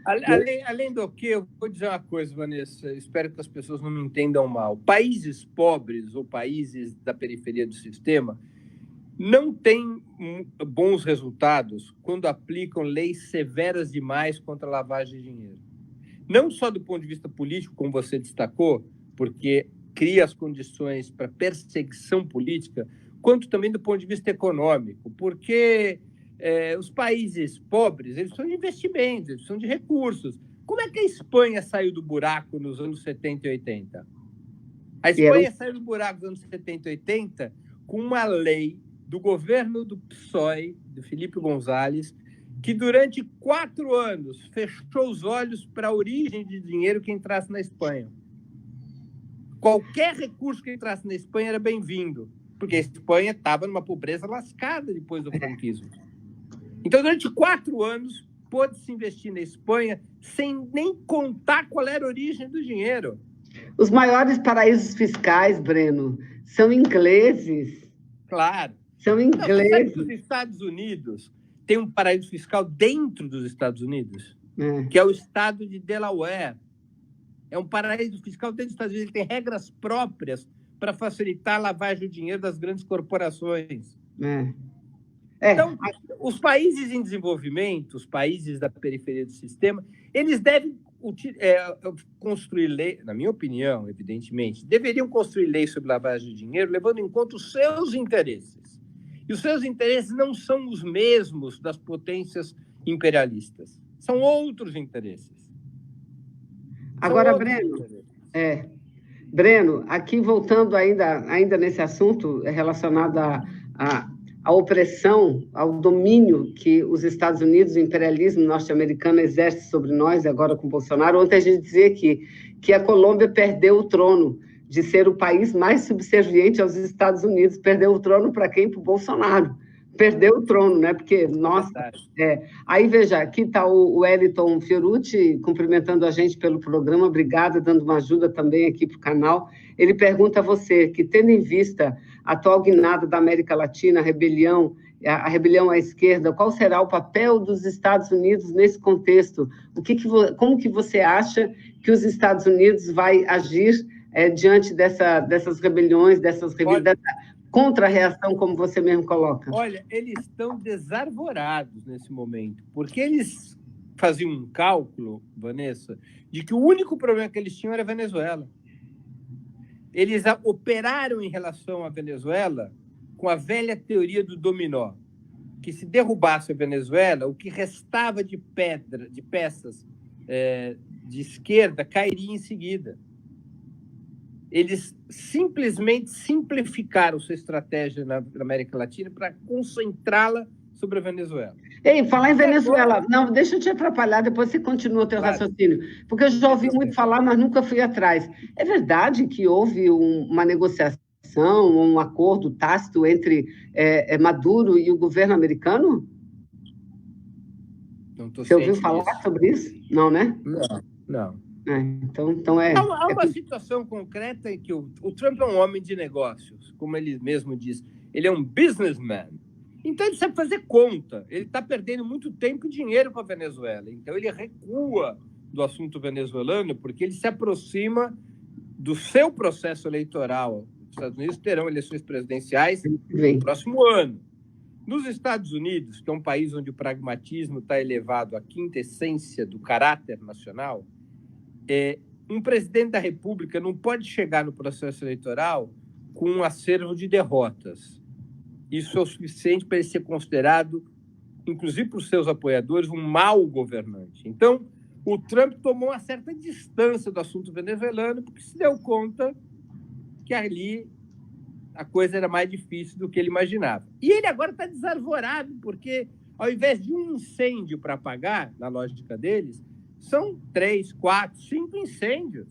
Além do que, eu vou dizer uma coisa, Vanessa, espero que as pessoas não me entendam mal. Países pobres ou países da periferia do sistema não têm bons resultados quando aplicam leis severas demais contra a lavagem de dinheiro. Não só do ponto de vista político, como você destacou, porque cria as condições para perseguição política, quanto também do ponto de vista econômico, porque os países pobres, eles precisam de investimentos, eles precisam de recursos. Como é que a Espanha saiu do buraco nos anos 70 e 80? A Espanha saiu do buraco nos anos 70 e 80 com uma lei do governo do PSOE, do Felipe González, que durante 4 anos fechou os olhos para a origem de dinheiro que entrasse na Espanha. Qualquer recurso que entrasse na Espanha era bem-vindo, porque a Espanha estava numa pobreza lascada depois do franquismo. Então, durante 4 anos, pôde-se investir na Espanha sem nem contar qual era a origem do dinheiro. Os maiores paraísos fiscais, Breno, são ingleses. Claro. São ingleses. Sabe que os Estados Unidos têm um paraíso fiscal dentro dos Estados Unidos, que é o estado de Delaware. É um paraíso fiscal dentro dos Estados Unidos. Ele tem regras próprias para facilitar a lavagem do dinheiro das grandes corporações. Então, os países em desenvolvimento, os países da periferia do sistema, eles devem construir lei, na minha opinião, evidentemente, deveriam construir leis sobre lavagem de dinheiro, levando em conta os seus interesses. E os seus interesses não são os mesmos das potências imperialistas. São outros interesses. Agora, Breno, aqui voltando ainda nesse assunto relacionado à opressão, ao domínio que os Estados Unidos, o imperialismo norte-americano exerce sobre nós, agora com Bolsonaro. Ontem a gente dizia que a Colômbia perdeu o trono de ser o país mais subserviente aos Estados Unidos. Perdeu o trono para quem? Para o Bolsonaro. Perdeu o trono, né? Porque, nossa... Aí, veja, aqui está o Wellington Fiorucci cumprimentando a gente pelo programa. Obrigada, dando uma ajuda também aqui para o canal. Ele pergunta a você, que tendo em vista a atual guinada da América Latina, a rebelião à esquerda, qual será o papel dos Estados Unidos nesse contexto? Como que você acha que os Estados Unidos vai agir diante dessas rebeliões, dessa contra-reação, como você mesmo coloca? Olha, eles estão desarvorados nesse momento, porque eles faziam um cálculo, Vanessa, de que o único problema que eles tinham era a Venezuela. Eles operaram em relação à Venezuela com a velha teoria do dominó, que se derrubasse a Venezuela, o que restava de peças de esquerda cairia em seguida. Eles simplesmente simplificaram sua estratégia na América Latina para concentrá-la sobre a Venezuela. Ei, falar em Venezuela, não, deixa eu te atrapalhar, depois você continua o teu raciocínio, porque eu já ouvi muito falar, mas nunca fui atrás. É verdade que houve uma negociação, um acordo tácito entre Maduro e o governo americano? Você ouviu falar sobre isso? Não, né? Não. Há uma situação concreta em que o Trump é um homem de negócios, como ele mesmo diz. Ele é um businessman. Então, ele sabe fazer conta. Ele está perdendo muito tempo e dinheiro com a Venezuela. Então, ele recua do assunto venezuelano porque ele se aproxima do seu processo eleitoral. Os Estados Unidos terão eleições presidenciais no próximo ano. Nos Estados Unidos, que é um país onde o pragmatismo está elevado à quinta essência do caráter nacional, um presidente da República não pode chegar no processo eleitoral com um acervo de derrotas. Isso é o suficiente para ele ser considerado, inclusive por seus apoiadores, um mau governante. Então, o Trump tomou uma certa distância do assunto venezuelano porque se deu conta que ali a coisa era mais difícil do que ele imaginava. E ele agora está desarvorado, porque ao invés de um incêndio para apagar, na lógica deles, são 3, 4, 5 incêndios.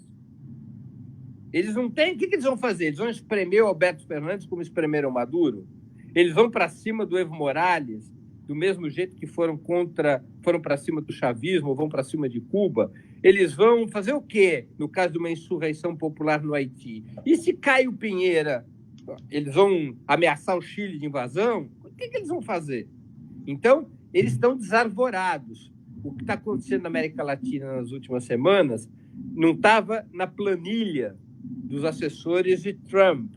Eles não têm... O que eles vão fazer? Eles vão espremer o Alberto Fernandes como espremeram o Maduro? Eles vão para cima do Evo Morales, do mesmo jeito que foram para cima do chavismo, ou vão para cima de Cuba? Eles vão fazer o quê no caso de uma insurreição popular no Haiti? E se Caio Pinheira, eles vão ameaçar o Chile de invasão? O que eles vão fazer? Então, eles estão desarvorados. O que está acontecendo na América Latina nas últimas semanas não estava na planilha dos assessores de Trump.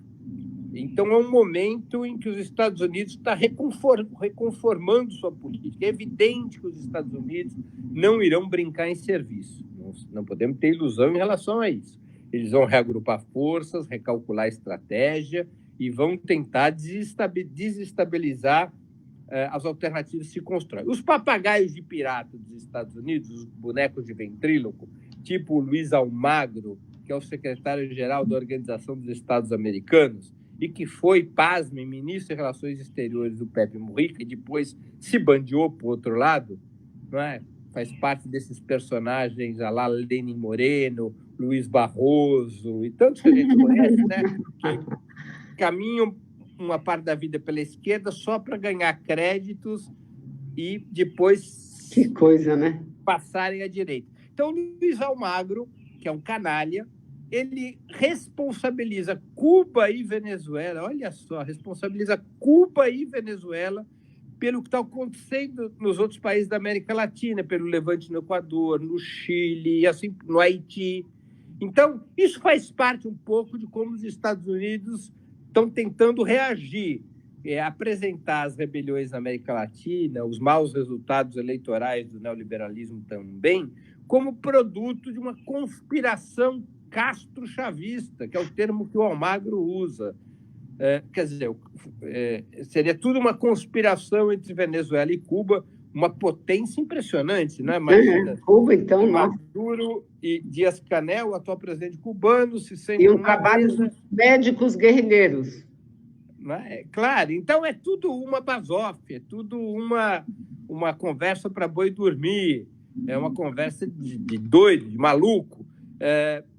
Então, é um momento em que os Estados Unidos estão reconformando sua política. É evidente que os Estados Unidos não irão brincar em serviço. Não podemos ter ilusão em relação a isso. Eles vão reagrupar forças, recalcular a estratégia e vão tentar desestabilizar as alternativas se constroem. Os papagaios de pirata dos Estados Unidos, os bonecos de ventríloco, tipo o Luiz Almagro, que é o secretário-geral da Organização dos Estados Americanos, e que foi, pasme, ministro de Relações Exteriores do Pepe Mujica, e depois se bandeou para o outro lado, não é? Faz parte desses personagens, a lá Lenin Moreno, Luiz Barroso, e tantos que a gente conhece, né? Que caminham uma parte da vida pela esquerda só para ganhar créditos e depois... Que coisa, né? Passarem à direita. Então, Luiz Almagro, que é um canalha, ele responsabiliza Cuba e Venezuela, olha só, responsabiliza Cuba e Venezuela pelo que está acontecendo nos outros países da América Latina, pelo levante no Equador, no Chile, assim, no Haiti. Então, isso faz parte um pouco de como os Estados Unidos estão tentando reagir, apresentar as rebeliões na América Latina, os maus resultados eleitorais do neoliberalismo também, como produto de uma conspiração castro-chavista, que é o termo que o Almagro usa. Quer dizer, seria tudo uma conspiração entre Venezuela e Cuba, uma potência impressionante, né? Imagina, Cuba, então, Maduro e Díaz-Canel, o atual presidente cubano, se sentem e um trabalho dos médicos guerrilheiros. Claro, então é tudo uma basófia, é tudo uma conversa para boi dormir, é uma conversa de doido, de maluco,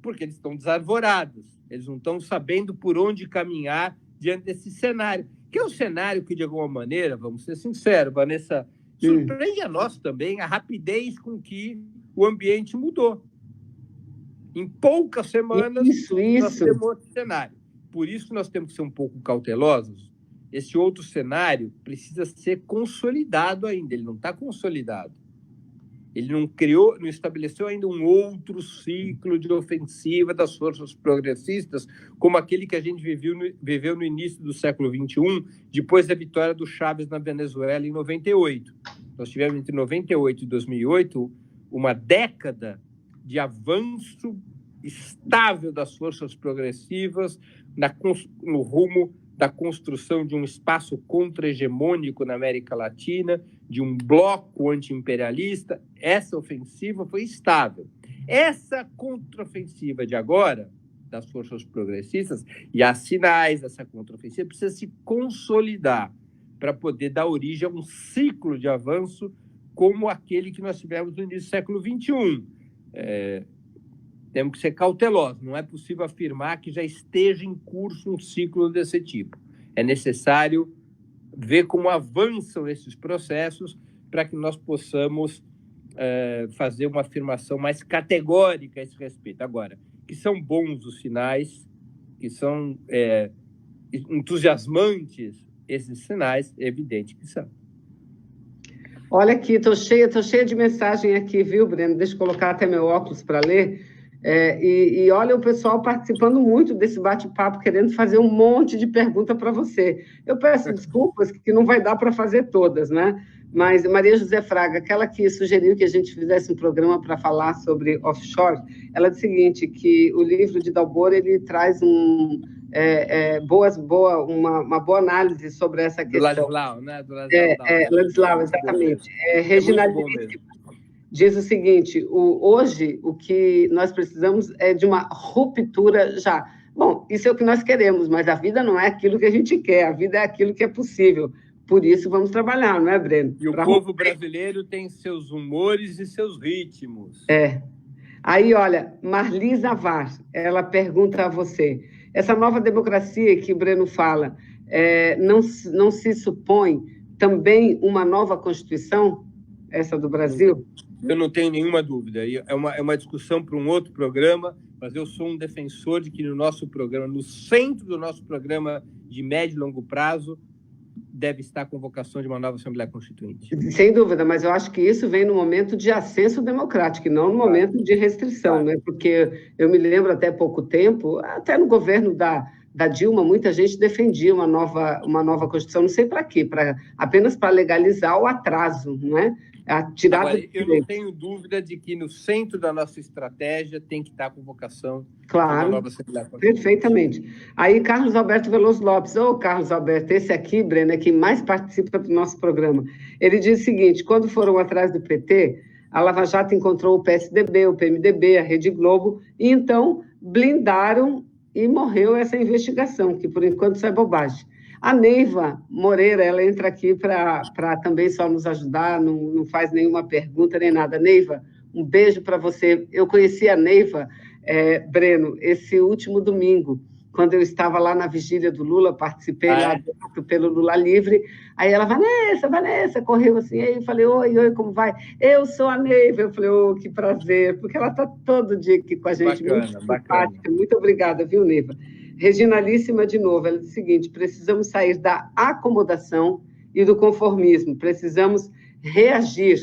porque eles estão desarvorados, eles não estão sabendo por onde caminhar diante desse cenário, que é um cenário que, de alguma maneira, vamos ser sinceros, Vanessa, surpreende a nós também a rapidez com que o ambiente mudou. Em poucas semanas, nós temos outro cenário. Por isso, nós temos que ser um pouco cautelosos. Esse outro cenário precisa ser consolidado ainda. Ele não está consolidado. Ele não estabeleceu ainda um outro ciclo de ofensiva das forças progressistas, como aquele que a gente viveu no início do século XXI, depois da vitória do Chávez na Venezuela em 98. Nós tivemos, entre 98 e 2008, uma década de avanço estável das forças progressivas no rumo da construção de um espaço contra-hegemônico na América Latina, de um bloco anti-imperialista. Essa ofensiva foi estável. Essa contraofensiva de agora, das forças progressistas, e há sinais dessa contraofensiva, precisa se consolidar para poder dar origem a um ciclo de avanço como aquele que nós tivemos no início do século XXI. Temos que ser cautelosos. Não é possível afirmar que já esteja em curso um ciclo desse tipo. É necessário ver como avançam esses processos para que nós possamos fazer uma afirmação mais categórica a esse respeito. Agora, que são bons os sinais, que são entusiasmantes esses sinais, é evidente que são. Olha aqui, estou cheia de mensagem aqui, viu, Breno? Deixa eu colocar até meu óculos para ler. E olha o pessoal participando muito desse bate-papo, querendo fazer um monte de pergunta para você. Eu peço desculpas, que não vai dar para fazer todas, né? Mas Maria José Fraga, aquela que sugeriu que a gente fizesse um programa para falar sobre offshore, ela disse o seguinte, que o livro de Dalbor, ele traz uma boa análise sobre essa questão. Do Ladislau, né? Do Ladislau, exatamente. Regina diz o seguinte, hoje o que nós precisamos é de uma ruptura já. Bom, isso é o que nós queremos, mas a vida não é aquilo que a gente quer, a vida é aquilo que é possível. Por isso vamos trabalhar, não é, Breno? E o povo brasileiro tem seus humores e seus ritmos. Aí, olha, Marli Zavar, ela pergunta a você, essa nova democracia que o Breno fala, não se supõe também uma nova Constituição, essa do Brasil? Eu não tenho nenhuma dúvida. É uma discussão para um outro programa, mas eu sou um defensor de que no nosso programa, no centro do nosso programa de médio e longo prazo, deve estar a convocação de uma nova Assembleia Constituinte. Sem dúvida, mas eu acho que isso vem no momento de ascenso democrático, e não no momento de restrição, né? Porque eu me lembro até pouco tempo, até no governo da Dilma, muita gente defendia uma nova Constituição, não sei para quê, apenas para legalizar o atraso, não é? A tirada Agora, de eu não tenho dúvida de que no centro da nossa estratégia tem que estar a convocação de uma nova Assembleia Constituinte. Perfeitamente. Aí, Carlos Alberto Veloso Lopes, Carlos Alberto, esse aqui, Breno, é quem mais participa do nosso programa. Ele diz o seguinte: quando foram atrás do PT, a Lava Jato encontrou o PSDB, o PMDB, a Rede Globo, e então blindaram e morreu essa investigação, que por enquanto isso é bobagem. A Neiva Moreira, ela entra aqui para também só nos ajudar, não faz nenhuma pergunta nem nada. Neiva, um beijo para você. Eu conheci a Neiva, Breno, esse último domingo, quando eu estava lá na vigília do Lula, participei lá pelo Lula Livre, aí ela, Vanessa, correu assim, aí eu falei, oi, como vai? Eu sou a Neiva, eu falei, que prazer, porque ela está todo dia aqui com a gente, bacana, muito simpática, muito obrigada, viu, Neiva? Reginalíssima, de novo, ela diz o seguinte: precisamos sair da acomodação e do conformismo, precisamos reagir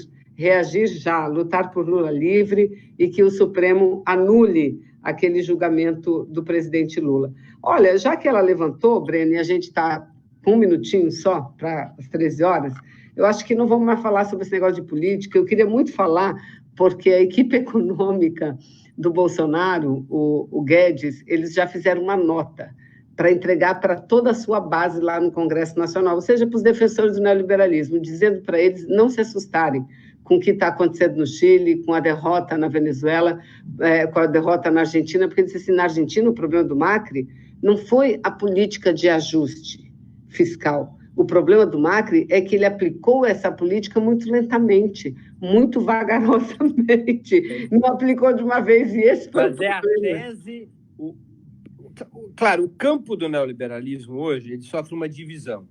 já, lutar por Lula livre e que o Supremo anule aquele julgamento do presidente Lula. Olha, já que ela levantou, Breno, e a gente está com um minutinho só para as 13 horas, eu acho que não vamos mais falar sobre esse negócio de política. Eu queria muito falar, porque a equipe econômica do Bolsonaro, o Guedes, eles já fizeram uma nota para entregar para toda a sua base lá no Congresso Nacional, ou seja, para os defensores do neoliberalismo, dizendo para eles não se assustarem com o que está acontecendo no Chile, com a derrota na Venezuela, com a derrota na Argentina, porque ele disse assim, na Argentina o problema do Macri não foi a política de ajuste fiscal. O problema do Macri é que ele aplicou essa política muito lentamente, muito vagarosamente, não aplicou de uma vez, e esse foi o problema. A tese... Claro, o campo do neoliberalismo hoje ele sofre uma divisão.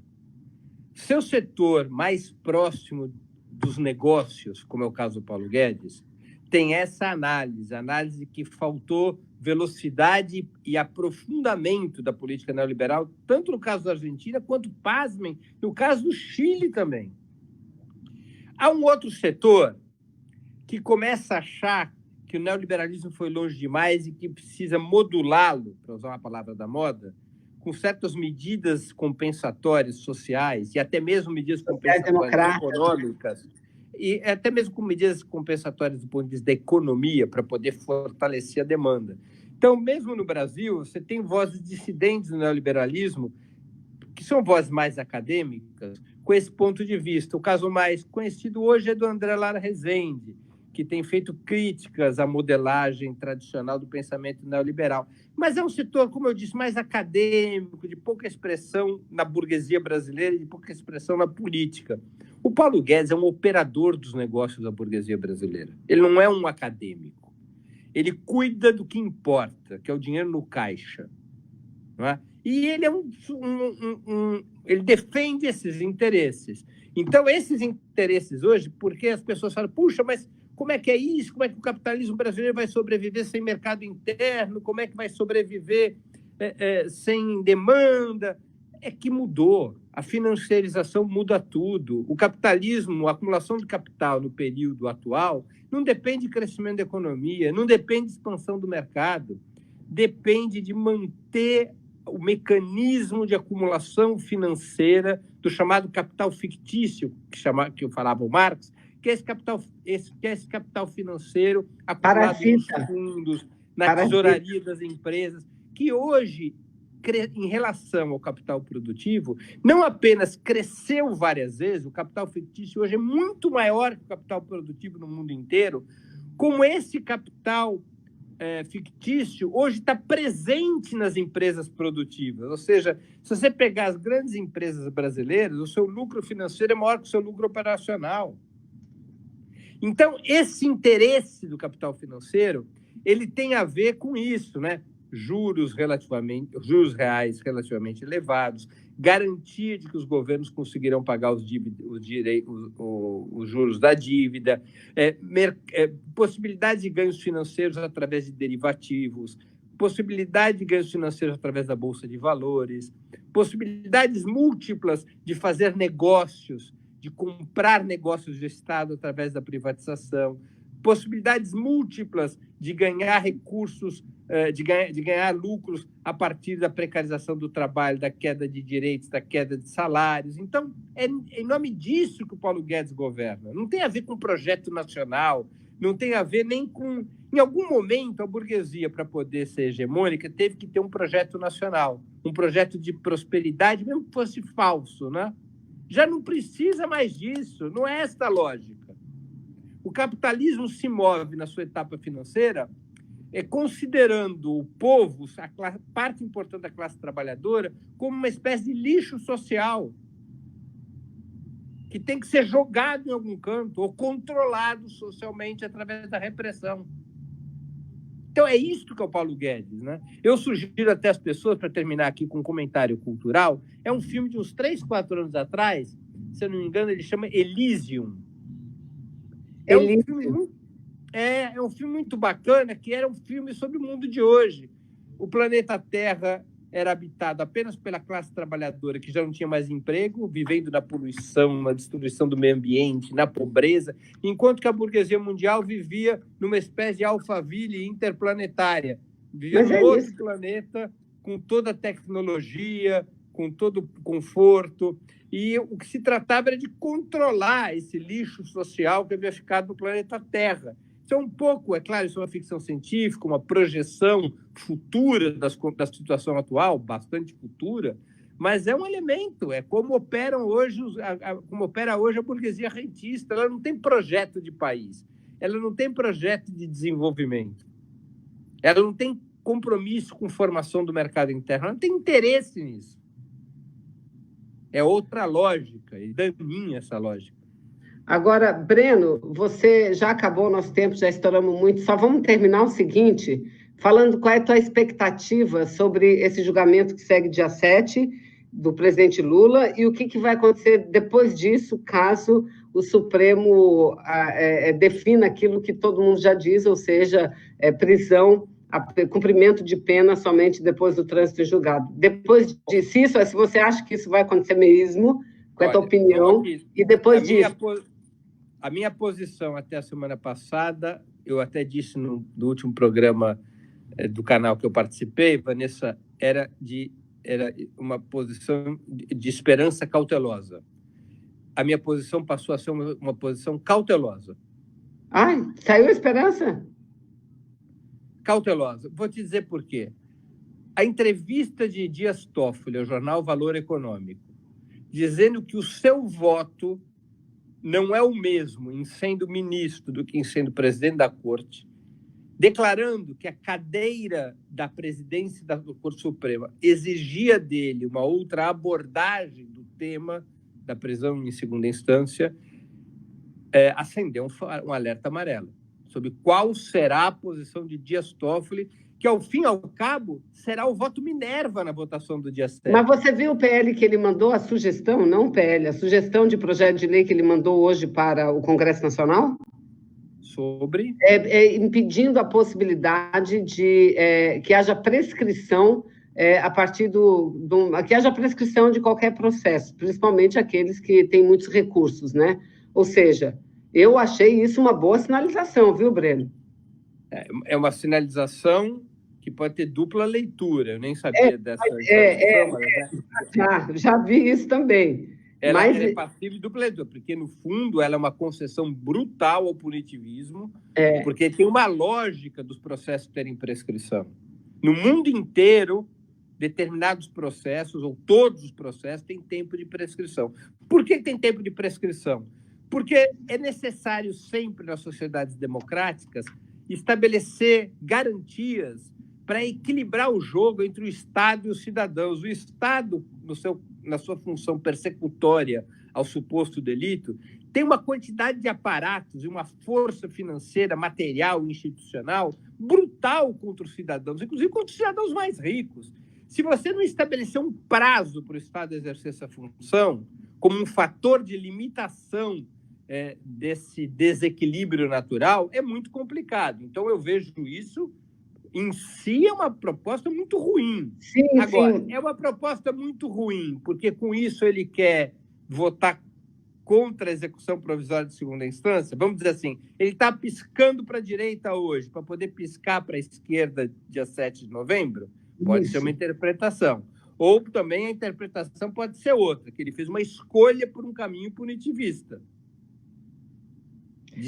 Seu setor mais próximo dos negócios, como é o caso do Paulo Guedes, tem essa análise que faltou velocidade e aprofundamento da política neoliberal, tanto no caso da Argentina, quanto, pasmem, no caso do Chile também. Há um outro setor que começa a achar que o neoliberalismo foi longe demais e que precisa modulá-lo, para usar uma palavra da moda, com certas medidas compensatórias sociais e até mesmo medidas compensatórias econômicas, e até mesmo com medidas compensatórias do ponto de vista da economia, para poder fortalecer a demanda. Então, mesmo no Brasil, você tem vozes dissidentes do neoliberalismo, que são vozes mais acadêmicas, com esse ponto de vista. O caso mais conhecido hoje é do André Lara Rezende, que tem feito críticas à modelagem tradicional do pensamento neoliberal. Mas é um setor, como eu disse, mais acadêmico, de pouca expressão na burguesia brasileira e de pouca expressão na política. O Paulo Guedes é um operador dos negócios da burguesia brasileira. Ele não é um acadêmico. Ele cuida do que importa, que é o dinheiro no caixa. Não é? E ele é ele defende esses interesses. Então, esses interesses hoje, porque as pessoas falam, puxa, mas como é que é isso? Como é que o capitalismo brasileiro vai sobreviver sem mercado interno? Como é que vai sobreviver sem demanda? É que mudou. A financiarização muda tudo. O capitalismo, a acumulação de capital no período atual, não depende de crescimento da economia, não depende de expansão do mercado, depende de manter o mecanismo de acumulação financeira do chamado capital fictício, que falava o Marx, que é esse capital financeiro acumulado nos fundos, na tesouraria das empresas, que hoje, em relação ao capital produtivo, não apenas cresceu várias vezes, o capital fictício hoje é muito maior que o capital produtivo no mundo inteiro, como esse capital fictício hoje está presente nas empresas produtivas. Ou seja, se você pegar as grandes empresas brasileiras, o seu lucro financeiro é maior que o seu lucro operacional. Então, esse interesse do capital financeiro, ele tem a ver com isso, né? Juros reais relativamente elevados, garantia de que os governos conseguirão pagar os juros da dívida, possibilidade de ganhos financeiros através de derivativos, possibilidade de ganhos financeiros através da Bolsa de Valores, possibilidades múltiplas de fazer negócios, de comprar negócios do Estado através da privatização, possibilidades múltiplas de ganhar recursos, de ganhar lucros a partir da precarização do trabalho, da queda de direitos, da queda de salários. Então, é em nome disso que o Paulo Guedes governa. Não tem a ver com projeto nacional, não tem a ver nem com... Em algum momento, a burguesia, para poder ser hegemônica, teve que ter um projeto nacional, um projeto de prosperidade, mesmo que fosse falso, né? Já não precisa mais disso, não é esta a lógica. O capitalismo se move na sua etapa financeira considerando o povo, a parte importante da classe trabalhadora, como uma espécie de lixo social que tem que ser jogado em algum canto ou controlado socialmente através da repressão. Então, é isso que é o Paulo Guedes, né? Eu sugiro até as pessoas, para terminar aqui com um comentário cultural, é um filme de uns 3, 4 anos atrás, se eu não me engano, ele chama Elysium. É um filme muito bacana, que era um filme sobre o mundo de hoje. O planeta Terra era habitado apenas pela classe trabalhadora, que já não tinha mais emprego, vivendo na poluição, na destruição do meio ambiente, na pobreza, enquanto que a burguesia mundial vivia numa espécie de Alphaville interplanetária, vivia num outro planeta, com toda a tecnologia, com todo o conforto, e o que se tratava era de controlar esse lixo social que havia ficado no planeta Terra. Isso é um pouco, é claro, isso é uma ficção científica, uma projeção futura da situação atual, bastante futura, mas é um elemento, é como operam hoje como opera hoje a burguesia rentista. Ela não tem projeto de país, ela não tem projeto de desenvolvimento, ela não tem compromisso com formação do mercado interno, ela não tem interesse nisso. É outra lógica, e daninha essa lógica. Agora, Breno, você já acabou o nosso tempo, já estouramos muito, só vamos terminar o seguinte, falando qual é a tua expectativa sobre esse julgamento que segue dia 7 do presidente Lula e o que vai acontecer depois disso, caso o Supremo defina aquilo que todo mundo já diz, ou seja, prisão, cumprimento de pena somente depois do trânsito em julgado. Depois disso, se você acha que isso vai acontecer mesmo, qual é a tua opinião? E depois disso... A minha posição até a semana passada, eu até disse no último programa do canal que eu participei, Vanessa, era uma posição de esperança cautelosa. A minha posição passou a ser uma posição cautelosa. Ai, saiu a esperança? Cautelosa. Vou te dizer por quê. A entrevista de Dias Toffoli ao jornal Valor Econômico, dizendo que o seu voto não é o mesmo em sendo ministro do que em sendo presidente da Corte, declarando que a cadeira da presidência da Corte Suprema exigia dele uma outra abordagem do tema da prisão em segunda instância, acendeu um alerta amarelo sobre qual será a posição de Dias Toffoli, que, ao fim e ao cabo, será o voto Minerva na votação do dia 7. Mas você viu o PL que ele mandou, a sugestão, não o PL, a sugestão de projeto de lei que ele mandou hoje para o Congresso Nacional? Sobre? Impedindo a possibilidade de que haja prescrição a partir que haja prescrição de qualquer processo, principalmente aqueles que têm muitos recursos, né? Ou seja, eu achei isso uma boa sinalização, viu, Breno? É uma sinalização que pode ter dupla leitura. Eu nem sabia dessa informação. Já vi isso também. Ela é passível de dupla leitura, porque, no fundo, ela é uma concessão brutal ao punitivismo, porque tem uma lógica dos processos terem prescrição. No mundo inteiro, determinados processos, ou todos os processos, têm tempo de prescrição. Por que tem tempo de prescrição? Porque é necessário sempre, nas sociedades democráticas, estabelecer garantias para equilibrar o jogo entre o Estado e os cidadãos. O Estado, na sua função persecutória ao suposto delito, tem uma quantidade de aparatos e uma força financeira, material e institucional brutal contra os cidadãos, inclusive contra os cidadãos mais ricos. Se você não estabelecer um prazo para o Estado exercer essa função, como um fator de limitação desse desequilíbrio natural, é muito complicado. Então, eu vejo isso, em si, é uma proposta muito ruim. Sim. É uma proposta muito ruim, porque com isso ele quer votar contra a execução provisória de segunda instância, vamos dizer assim, ele está piscando para a direita hoje, para poder piscar para a esquerda dia 7 de novembro? Pode ser uma interpretação. Ou também a interpretação pode ser outra, que ele fez uma escolha por um caminho punitivista.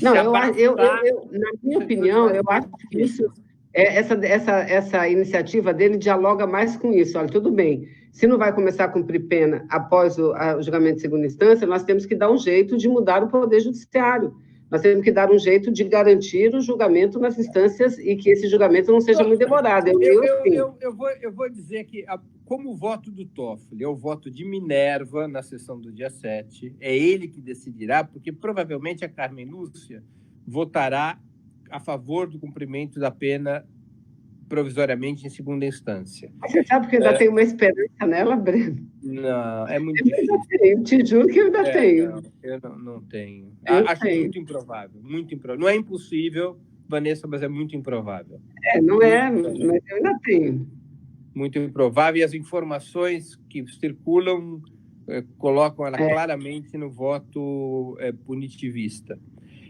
Não, na minha opinião, eu acho que essa iniciativa dele dialoga mais com isso. Olha, tudo bem, se não vai começar a cumprir pena após o julgamento de segunda instância, nós temos que dar um jeito de mudar o Poder Judiciário. Nós temos que dar um jeito de garantir o julgamento nas instâncias e que esse julgamento não seja muito demorado. Eu vou dizer que, como o voto do Toffoli é o voto de Minerva na sessão do dia 7, é ele que decidirá, porque provavelmente a Carmen Lúcia votará a favor do cumprimento da pena provisoriamente em segunda instância. Você sabe que eu ainda tenho uma esperança nela, Breno? Não, é muito difícil. Eu te juro que eu ainda tenho. Não, eu não tenho. Acho muito improvável, muito improvável. Não é impossível, Vanessa, mas é muito improvável. Não é, mas eu ainda tenho. Muito improvável, e as informações que circulam colocam ela claramente no voto punitivista.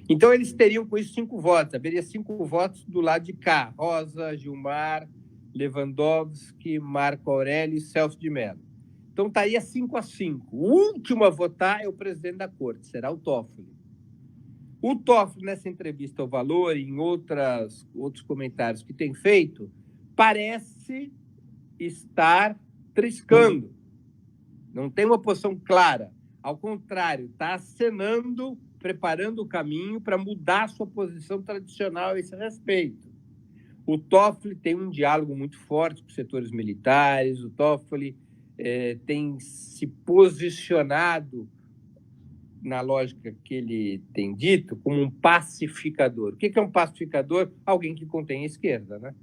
Então, eles teriam com isso 5 votos. Haveria 5 votos do lado de cá. Rosa, Gilmar, Lewandowski, Marco Aurélio e Celso de Mello. Então, estaria 5-5. O último a votar é o presidente da corte, será o Toffoli. O Toffoli, nessa entrevista ao Valor e em outros comentários que tem feito, parece estar triscando. Não tem uma posição clara. Ao contrário, está acenando, preparando o caminho para mudar sua posição tradicional a esse respeito. O Toffoli tem um diálogo muito forte com os setores militares, o Toffoli tem se posicionado, na lógica que ele tem dito, como um pacificador. O que é um pacificador? Alguém que contém a esquerda, né?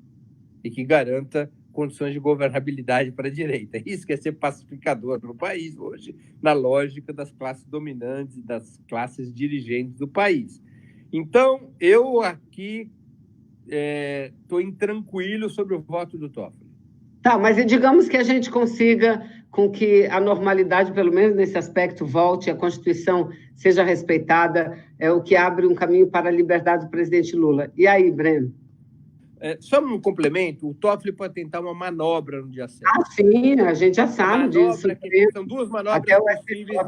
E que garanta condições de governabilidade para a direita. Isso que é ser pacificador no país hoje, na lógica das classes dominantes, das classes dirigentes do país. Então, eu aqui estou intranquilo sobre o voto do Toffoli. Tá, mas digamos que a gente consiga com que a normalidade, pelo menos nesse aspecto, volte, a Constituição seja respeitada, o que abre um caminho para a liberdade do presidente Lula. E aí, Breno? Só um complemento, o Toffoli pode tentar uma manobra no dia 7. Sim, a gente já sabe disso. São 2 manobras possíveis.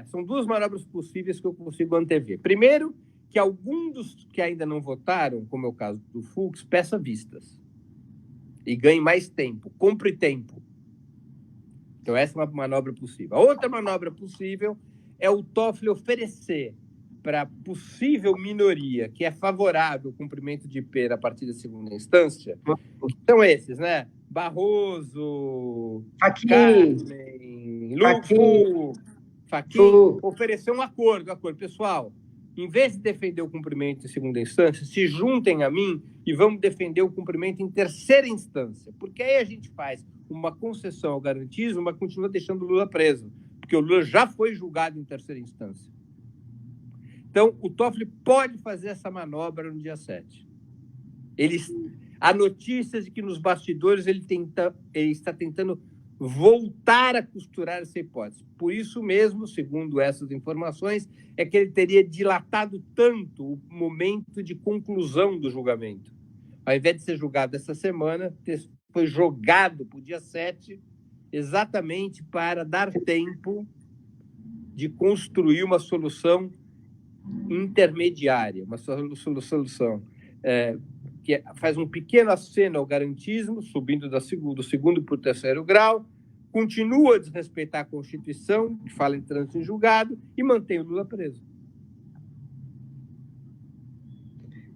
São 2 manobras possíveis que eu consigo antever. Primeiro, que algum dos que ainda não votaram, como é o caso do Fux, peça vistas. E ganhe mais tempo, compre tempo. Então, essa é uma manobra possível. A outra manobra possível é o Toffoli oferecer para a possível minoria que é favorável ao cumprimento de pena a partir da segunda instância, que são esses, né? Barroso, Carmen, Fachin, oferecer um acordo. Pessoal, em vez de defender o cumprimento em segunda instância, se juntem a mim e vamos defender o cumprimento em terceira instância, porque aí a gente faz uma concessão ao garantismo, mas continua deixando o Lula preso, porque o Lula já foi julgado em terceira instância. Então, o Toffoli pode fazer essa manobra no dia 7. Há notícias de que nos bastidores ele está tentando voltar a costurar essa hipótese. Por isso mesmo, segundo essas informações, é que ele teria dilatado tanto o momento de conclusão do julgamento. Ao invés de ser julgado essa semana, foi jogado para o dia 7, exatamente para dar tempo de construir uma solução intermediária, uma solução que faz um pequeno aceno ao garantismo, subindo do segundo para o terceiro grau, continua a desrespeitar a Constituição, que fala em trânsito em julgado, e mantém o Lula preso.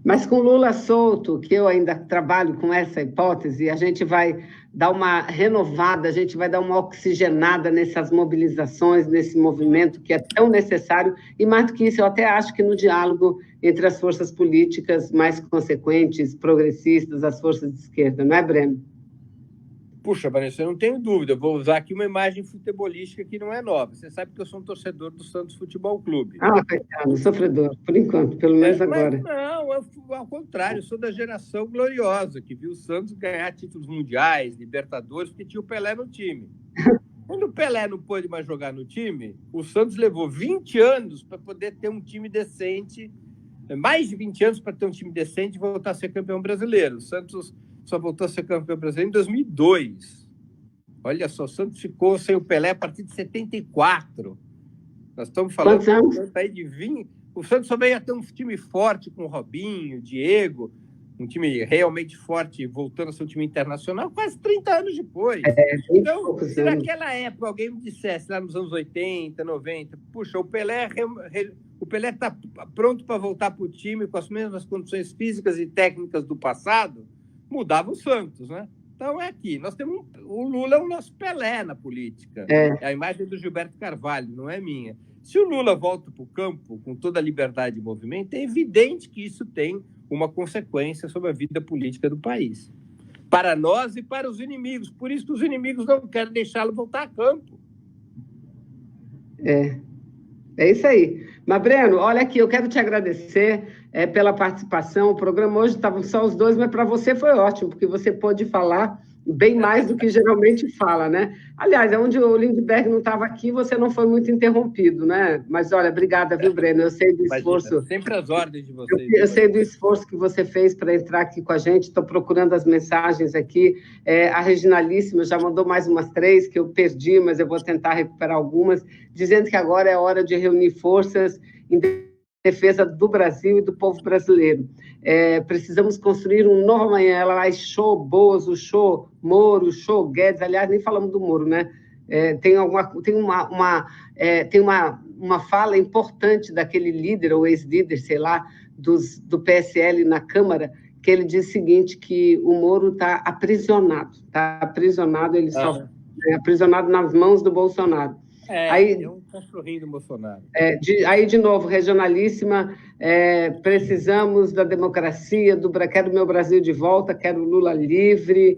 Mas com Lula solto, que eu ainda trabalho com essa hipótese, a gente vai dar uma renovada, a gente vai dar uma oxigenada nessas mobilizações, nesse movimento que é tão necessário, e mais do que isso, eu até acho que no diálogo entre as forças políticas mais consequentes, progressistas, as forças de esquerda, não é, Breno? Puxa, Vanessa, eu não tenho dúvida. Vou usar aqui uma imagem futebolística que não é nova. Você sabe que eu sou um torcedor do Santos Futebol Clube. Coitado, sofredor, por enquanto, pelo menos agora. Não, ao contrário, eu sou da geração gloriosa, que viu o Santos ganhar títulos mundiais, Libertadores, porque tinha o Pelé no time. Quando o Pelé não pôde mais jogar no time, o Santos levou 20 anos para poder ter um time decente, mais de 20 anos para ter um time decente e voltar a ser campeão brasileiro. O Santos só voltou a ser campeão brasileiro em 2002. Olha só, o Santos ficou sem o Pelé a partir de 74. Nós estamos falando aí de 20. O Santos só veio a ter um time forte com o Robinho, Diego, um time realmente forte, voltando a ser um time internacional, quase 30 anos depois. Então, se naquela época alguém me dissesse, lá nos anos 80, 90, puxa, o Pelé está pronto para voltar para o time com as mesmas condições físicas e técnicas do passado, mudava o Santos, né? Então é aqui, nós temos o Lula é o nosso Pelé na política. É a imagem do Gilberto Carvalho, não é minha. Se o Lula volta para o campo com toda a liberdade de movimento, é evidente que isso tem uma consequência sobre a vida política do país. Para nós e para os inimigos. Por isso que os inimigos não querem deixá-lo voltar a campo. É isso aí. Mas, Breno, olha aqui, eu quero te agradecer pela participação. O programa hoje estavam só os dois, mas para você foi ótimo, porque você pôde falar bem mais do que geralmente fala, né? Aliás, onde o Lindbergh não estava aqui, você não foi muito interrompido, né? Mas, olha, obrigada, viu, Breno? Eu sei do esforço... Imagina, sempre as ordens de vocês. Eu sei do esforço que você fez para entrar aqui com a gente, estou procurando as mensagens aqui. A Reginalíssima já mandou mais umas 3 que eu perdi, mas eu vou tentar recuperar algumas, dizendo que agora é hora de reunir forças em defesa do Brasil e do povo brasileiro. Precisamos construir um novo amanhã. Ela vai show Bozo, show Moro, show Guedes. Aliás, nem falamos do Moro, né? Tem uma fala importante daquele líder, ou ex-líder, sei lá, do PSL na Câmara, que ele diz o seguinte, que o Moro está aprisionado, ele só é aprisionado nas mãos do Bolsonaro. Aí, é um cachorrinho do Bolsonaro. Aí, de novo, Regionalíssima, precisamos da democracia, quero meu Brasil de volta, quero Lula livre.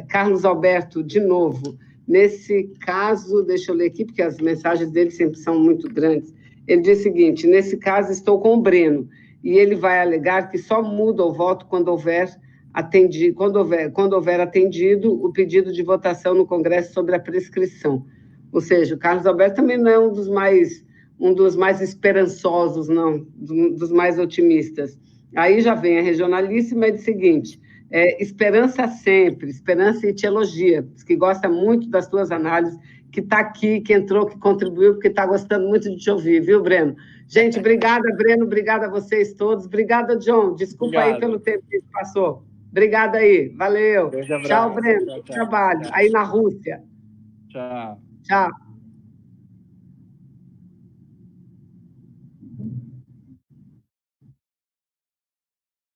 Carlos Alberto, de novo, nesse caso, deixa eu ler aqui, porque as mensagens dele sempre são muito grandes. Ele diz o seguinte, nesse caso estou com o Breno, e ele vai alegar que só muda o voto quando houver atendido o pedido de votação no Congresso sobre a prescrição. Ou seja, o Carlos Alberto também não é um dos mais esperançosos, não, dos mais otimistas. Aí já vem a Regionalíssima e diz o seguinte, esperança sempre, esperança e te elogia, que gosta muito das tuas análises, que está aqui, que entrou, que contribuiu, porque está gostando muito de te ouvir, viu, Breno? Gente, obrigada, Breno, obrigada a vocês todos, obrigada, John, desculpa aí pelo tempo que passou. Obrigada aí, valeu. Tchau, Breno, bom trabalho. Aí na Rússia. Tchau. Tchau.